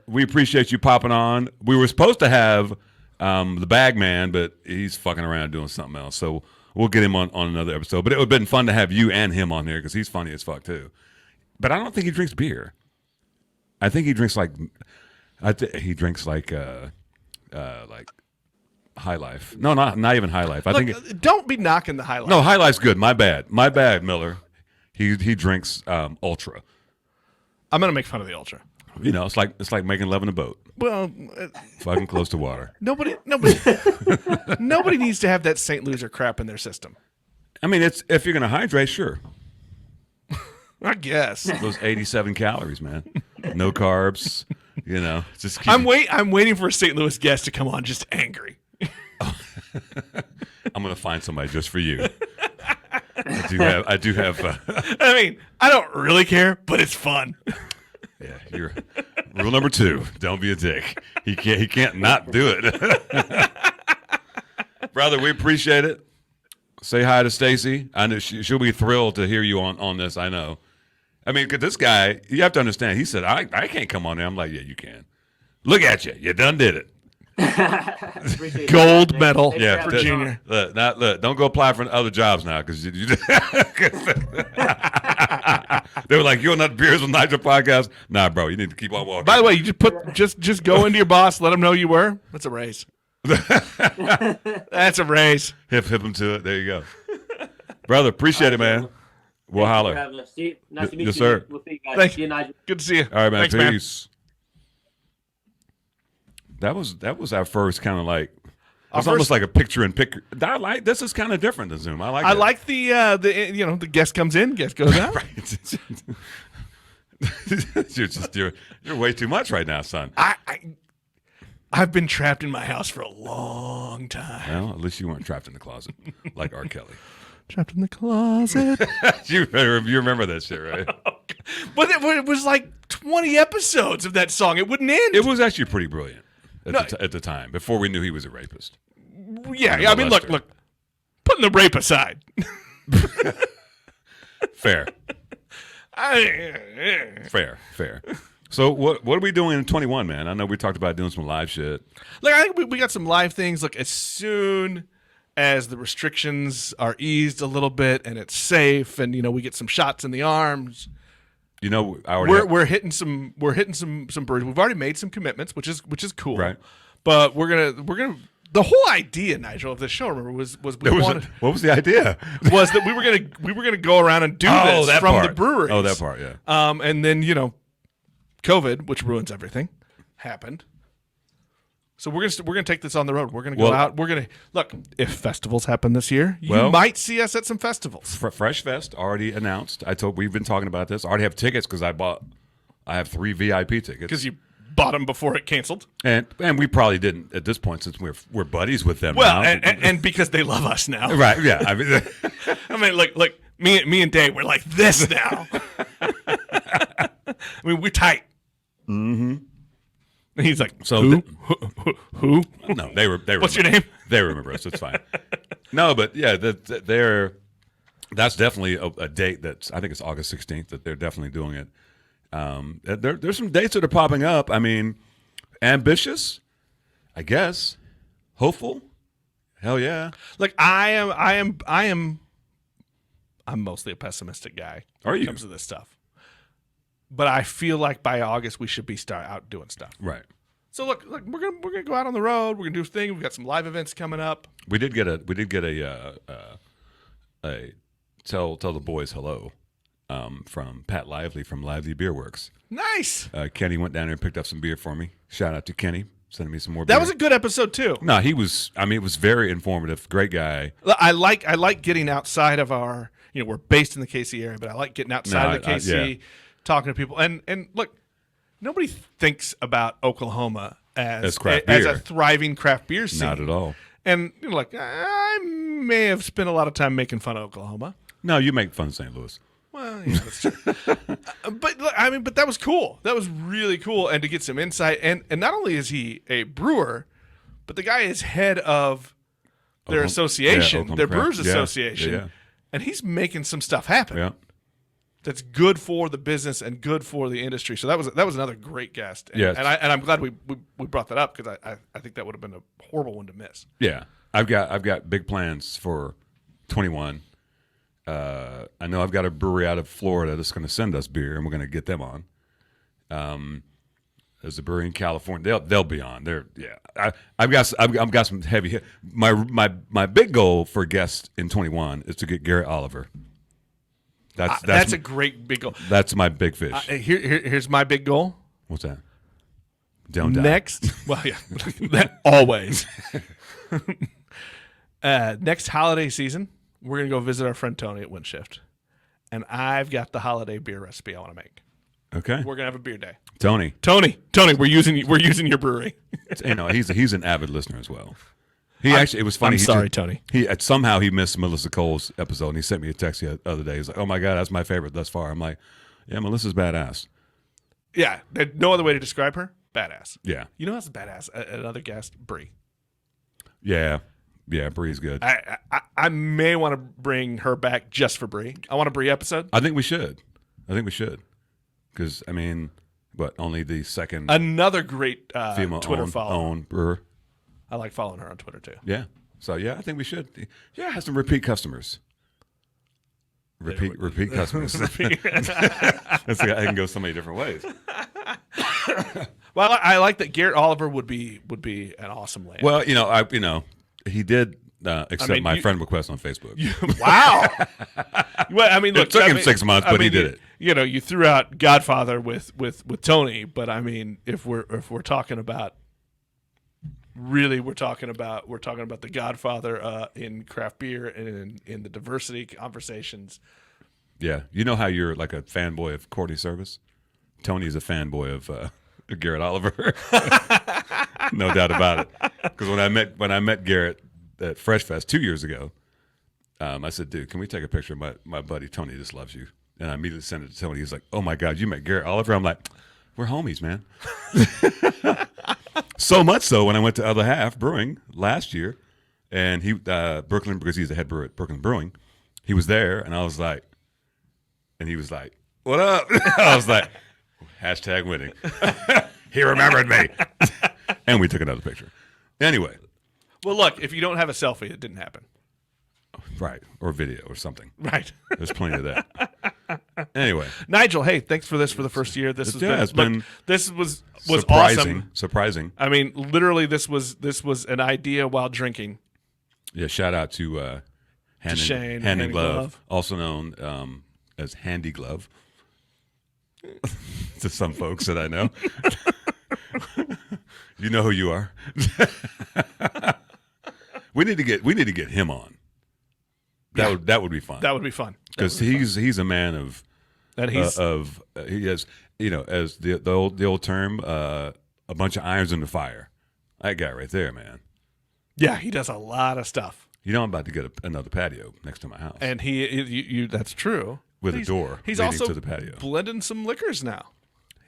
we appreciate you popping on. We were supposed to have the bag man, but he's fucking around doing something else. So we'll get him on another episode. But it would have been fun to have you and him on there because he's funny as fuck too. But I don't think he drinks beer. I think he drinks like High Life. No, not even High Life. I think don't be knocking the High Life. no, High Life's good. My bad, Miller. He drinks Ultra. I'm gonna make fun of the Ultra. You know, it's like making love in a boat. Well, Fucking close to water. nobody needs to have that St. Loser crap in their system. I mean, it's if you're gonna hydrate, sure. I guess. Those 87 calories, man. No carbs. You know, just keep I'm waiting for a St. Louis guest to come on just angry. I'm gonna find somebody just for you. I do have. I mean, I don't really care, but it's fun. Yeah, you're rule number 2. Don't be a dick. He can't not do it. Brother, we appreciate it. Say hi to Stacy. I know she'll be thrilled to hear you on this. I know. I mean, because this guy, you have to understand. He said, "I can't come on there." I'm like, "Yeah, you can." Look at you. You done did it. Gold medal. Yeah, for Junior. Look, don't go apply for other jobs now because you they were like, "You're not Beers with Nigel podcast." Nah, bro, you need to keep on walking. By the way, you just go into your boss, let him know you were. That's a raise. That's a raise. Hip him to it. There you go, brother. Appreciate it, man. We'll holler. Nice to meet you. Yes, sir. We'll see you guys. Thank See you, Nigel. Good to see you. All right, man. Thanks, Peace. That was our first kind of like. It's almost like a picture in picture. I like this is kind of different than Zoom. I like. I that. like the guest comes in, guest goes out. Right. you're way too much right now, son. I've been trapped in my house for a long time. Well, at least you weren't trapped in the closet like R. Kelly. Trapped in the closet. you remember that shit, right? But it was like 20 episodes of that song. It wouldn't end. It was actually pretty brilliant at the time, before we knew he was a rapist. Yeah, I mean, look, putting the rape aside. Fair. Fair. So what are we doing in 21, man? I know we talked about doing some live shit. Like, I think we got some live things. Look, as soon as the restrictions are eased a little bit and it's safe, and we get some shots in the arms. We're hitting some breweries. We've already made some commitments, which is cool. Right. But we're gonna. The whole idea, Nigel, of this show, remember, was what was the idea? Was that we were gonna go around and do this from the breweries. Oh, that part, yeah. And then COVID, which ruins everything, happened. So we're gonna take this on the road. We're gonna go out. We're gonna look. If festivals happen this year, you might see us at some festivals. Fresh Fest already announced. We've been talking about this. I already have tickets because I have 3 VIP tickets. Because you bought them before it canceled. And we probably didn't at this point since we're buddies with them. Well, now. and because they love us now, right? Yeah. I mean, look, me and Dave, we're like this now. I mean, we're tight. Mm-hmm. And he's like, so who? No, they What's your name? They remember us. It's fine. No, but yeah, that's definitely a date I think it's August 16th that they're definitely doing it. There's some dates that are popping up. I mean, ambitious, I guess. Hopeful, hell yeah. Like I'm mostly a pessimistic guy. Are when you? it comes to this stuff? But I feel like by August we should be out doing stuff. Right. So look, we're gonna go out on the road. We're gonna do a thing. We've got some live events coming up. We did get a tell the boys hello from Pat Lively from Lively Beer Works. Nice. Kenny went down there and picked up some beer for me. Shout out to Kenny, sending me some more. That beer. was a good episode too. No, he was. I mean, it was very informative. Great guy. I like getting outside of our. We're based in the KC area, but I like getting outside of the KC. Talking to people, and look, nobody thinks about Oklahoma as craft as beer. a thriving craft beer scene. Not at all. And you're like, I may have spent a lot of time making fun of Oklahoma. No, you make fun of St. Louis. Well, yeah, that's true. But I mean, but that was cool. That was really cool, and to get some insight. And not only is he a brewer, but the guy is head of their association, Oklahoma their Craft. Brewers Yeah, Association, yeah. and he's making some stuff happen. Yeah. That's good for the business and good for the industry. So that was another great guest. And, Yes. and I'm glad we brought that up because I think that would have been a horrible one to miss. Yeah. I've got big plans for 21. I know I've got a brewery out of Florida that's going to send us beer, and we're going to get them on. There's a brewery in California. They'll be on. I've got some heavy hit. My big goal for guests in 21 is to get Garrett Oliver. That's a great big goal. That's my big fish. Here's my big goal. What's that? Don't die. Next, well, yeah, that always. Next holiday season, we're gonna go visit our friend Tony at Windshift, and I've got the holiday beer recipe I want to make. Okay. We're gonna have a beer day. Tony, we're using your brewery. he's an avid listener as well. It was funny. I'm sorry, Tony. Somehow he missed Melissa Cole's episode, and he sent me a text the other day. He's like, "Oh my God, that's my favorite thus far." I'm like, "Yeah, Melissa's badass." Yeah, there's no other way to describe her. Badass. Yeah. You know who's badass? Another guest, Bree. Yeah, Bree's good. I may want to bring her back just for Bree. I want a Bree episode. I think we should. Because I mean, only the second Another great female Twitter follower. owned brewer. I like following her on Twitter too. Yeah. So I think we should. Yeah, have some repeat customers. Repeat customers. I can go so many different ways. Well, I like that Garrett Oliver would be an awesome land. Well, he did accept my friend request on Facebook. Wow. Well, I mean, look, It took him 6 months, but he did it. You threw out Godfather with Tony, but I mean, if we're talking about really, we're talking about the Godfather in craft beer and in the diversity conversations. Yeah, you know how you're like a fanboy of Courtney Service? Tony's a fanboy of Garrett Oliver. No doubt about it. Because when I met Garrett at Fresh Fest 2 years ago, I said, "Dude, can we take a picture of my buddy Tony just loves you?" And I immediately sent it to Tony. He's like, "Oh my God, you met Garrett Oliver?" I'm like, "We're homies, man." So much so when I went to Other Half Brewing last year, and he Brooklyn, because he's the head brewer at Brooklyn Brewing, he was there, and I was like, and he was like, "What up?" I was like, #winning. He remembered me. And we took another picture. Anyway. Well, look, if you don't have a selfie, it didn't happen. Right. Or video or something. Right. There's plenty of that. Anyway. Nigel, hey, thanks for this for the first year. This was surprising. awesome. Surprising. I mean, literally, this was an idea while drinking. Yeah, shout out to Shane, Hand and Glove, Glove, also known as Handy Glove. To some folks that I know. You know who you are. We need to get him on. That would be fun. That would be fun. Because he's a man of that he's he has, as the old term, a bunch of irons in the fire. That guy right there, man. Yeah, he does a lot of stuff. I'm about to get another patio next to my house. And you that's true. With a door he's leading also to the patio. Blending some liquors now.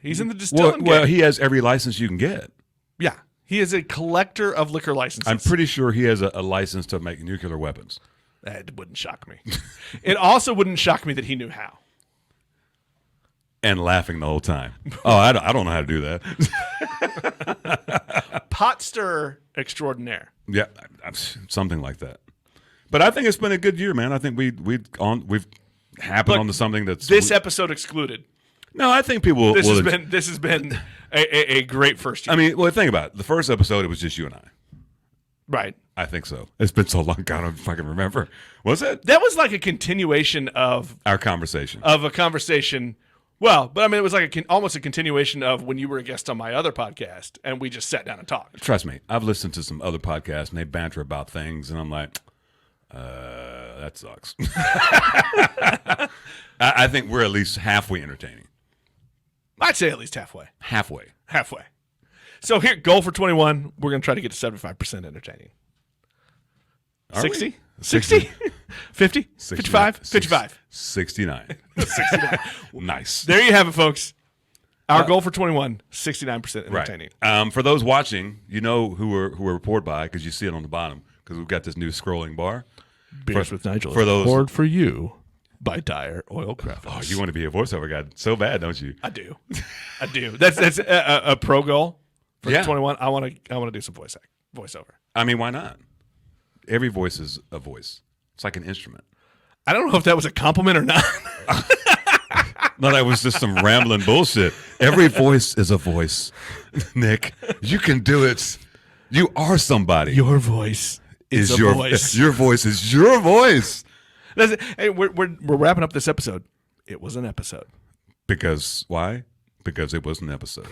He's in the distilling game. Well, he has every license you can get. Yeah, he is a collector of liquor licenses. I'm pretty sure he has a license to make nuclear weapons. That wouldn't shock me. It also wouldn't shock me that he knew how. And laughing the whole time. Oh, I don't know how to do that. Pot stir extraordinaire. Yeah, something like that. But I think it's been a good year, man. I think we've happened onto something that's this episode excluded. No, I think people. This has been a great first year. I mean, well, think about it. The first episode, it was just you and I. Right. I think so. It's been so long, I don't fucking remember. Was it? That was like a continuation of our conversation. Of a conversation. Well, but I mean, it was like almost a continuation of when you were a guest on my other podcast, and we just sat down and talked. Trust me, I've listened to some other podcasts, and they banter about things, and I'm like, that sucks. I think we're at least halfway entertaining. I'd say at least halfway. Halfway. So here, goal for 21. We're going to try to get to 75% entertaining. Are 60? we? 60? 50? 55? 55. 69. Nice. There you have it, folks. Our goal for 21, 69% entertaining. Right. For those watching, you know who we're reported by because you see it on the bottom because we've got this new scrolling bar. Beers with Nigel for those poured for you by Dire Oil Graphics. Oh, you want to be a voiceover guy so bad, don't you? I do. I do. That's a pro goal for 21. I want to do some voiceover. I mean, why not? Every voice is a voice. It's like an instrument. I don't know if that was a compliment or not. No, that was just some rambling bullshit. Every voice is a voice. Nick, you can do it. You are somebody. Your voice is your voice. Your voice is your voice. Hey, we're wrapping up this episode. It was an episode. Because why? Because it was an episode.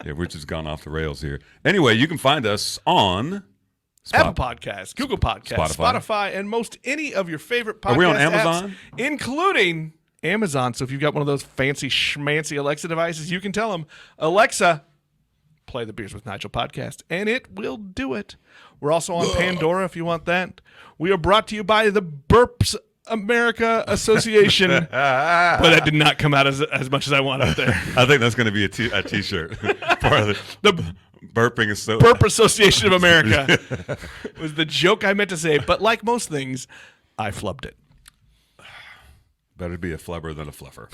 Yeah, we're just gone off the rails here. Anyway, you can find us on Apple Podcasts, Google Podcasts, Spotify, and most any of your favorite podcasts. Are we on Amazon? Apps, including Amazon. So if you've got one of those fancy schmancy Alexa devices, you can tell them, Alexa, play the Beers with Nigel podcast, and it will do it. We're also on Pandora if you want that. We are brought to you by the Burps America Association, but that did not come out as much as I want up there. I think that's going to be a T-shirt. Part of the Burping is so Burp Association of America was the joke I meant to say, but like most things, I flubbed it. Better be a flubber than a fluffer.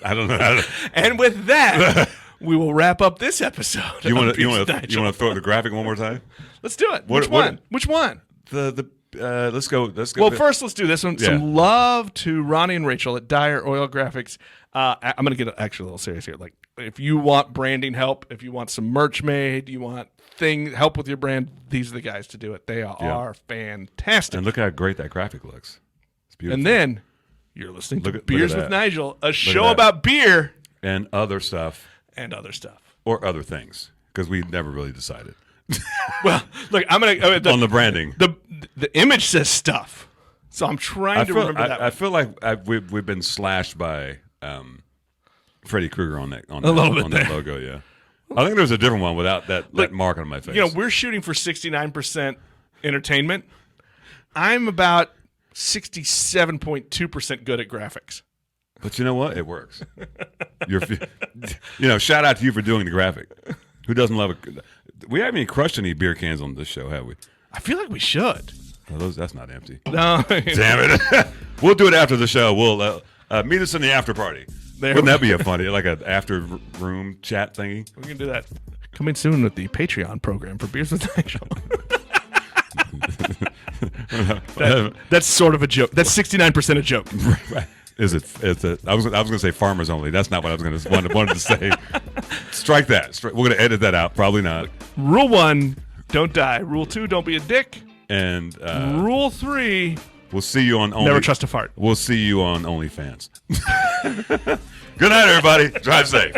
I don't know. And with that, we will wrap up this episode. You want to throw the graphic one more time? Let's do it. Which one? Which one? Let's go. Well, first let's do this one. Yeah. Some love to Ronnie and Rachel at Dire Oil Graphics. I'm going to get actually a little serious here. Like, if you want branding help, if you want some merch made, you want help with your brand, these are the guys to do it. They are fantastic. And look how great that graphic looks. It's beautiful. And then you're listening to Beers with that. Nigel, a show about beer and other stuff. Or other things, because we never really decided. Well, look, I'm going to... on the branding. The image says stuff, so I'm trying to remember that. I feel like we've been slashed by Freddy Krueger on that logo, yeah. I think there's a different one without that mark on my face. You know, we're shooting for 69% entertainment. I'm about 67.2% good at graphics. But you know what? It works. Shout out to you for doing the graphic. Who doesn't love it? We haven't even crushed any beer cans on this show, have we? I feel like we should. Oh, that's not empty. No. Damn it. We'll do it after the show. We'll meet us in the after party. Wouldn't that be a funny, like an after room chat thingy? We can do that. Coming soon with the Patreon program for Beers with Nigel. That's sort of a joke. That's 69% a joke. Is it? I was going to say farmers only. That's not what I was wanted to say. Strike that. We're going to edit that out. Probably not. Rule 1, don't die. Rule 2, don't be a dick. And Rule 3, we'll see you on never trust a fart. We'll see you on OnlyFans. Good night, everybody. Drive safe.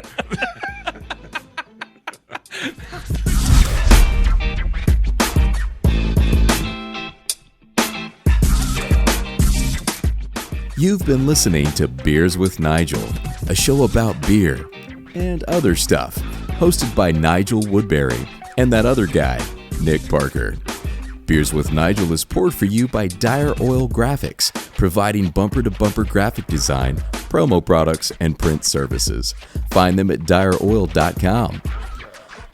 You've been listening to Beers with Nigel, a show about beer and other stuff, hosted by Nigel Woodbury and that other guy, Nick Parker. Beers with Nigel is poured for you by Dire Oil Graphics, providing bumper-to-bumper graphic design, promo products, and print services. Find them at direoil.com.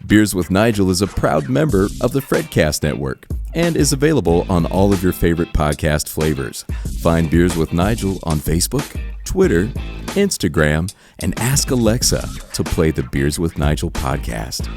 Beers with Nigel is a proud member of the Fredcast Network and is available on all of your favorite podcast flavors. Find Beers with Nigel on Facebook, Twitter, Instagram, and ask Alexa to play the Beers with Nigel podcast.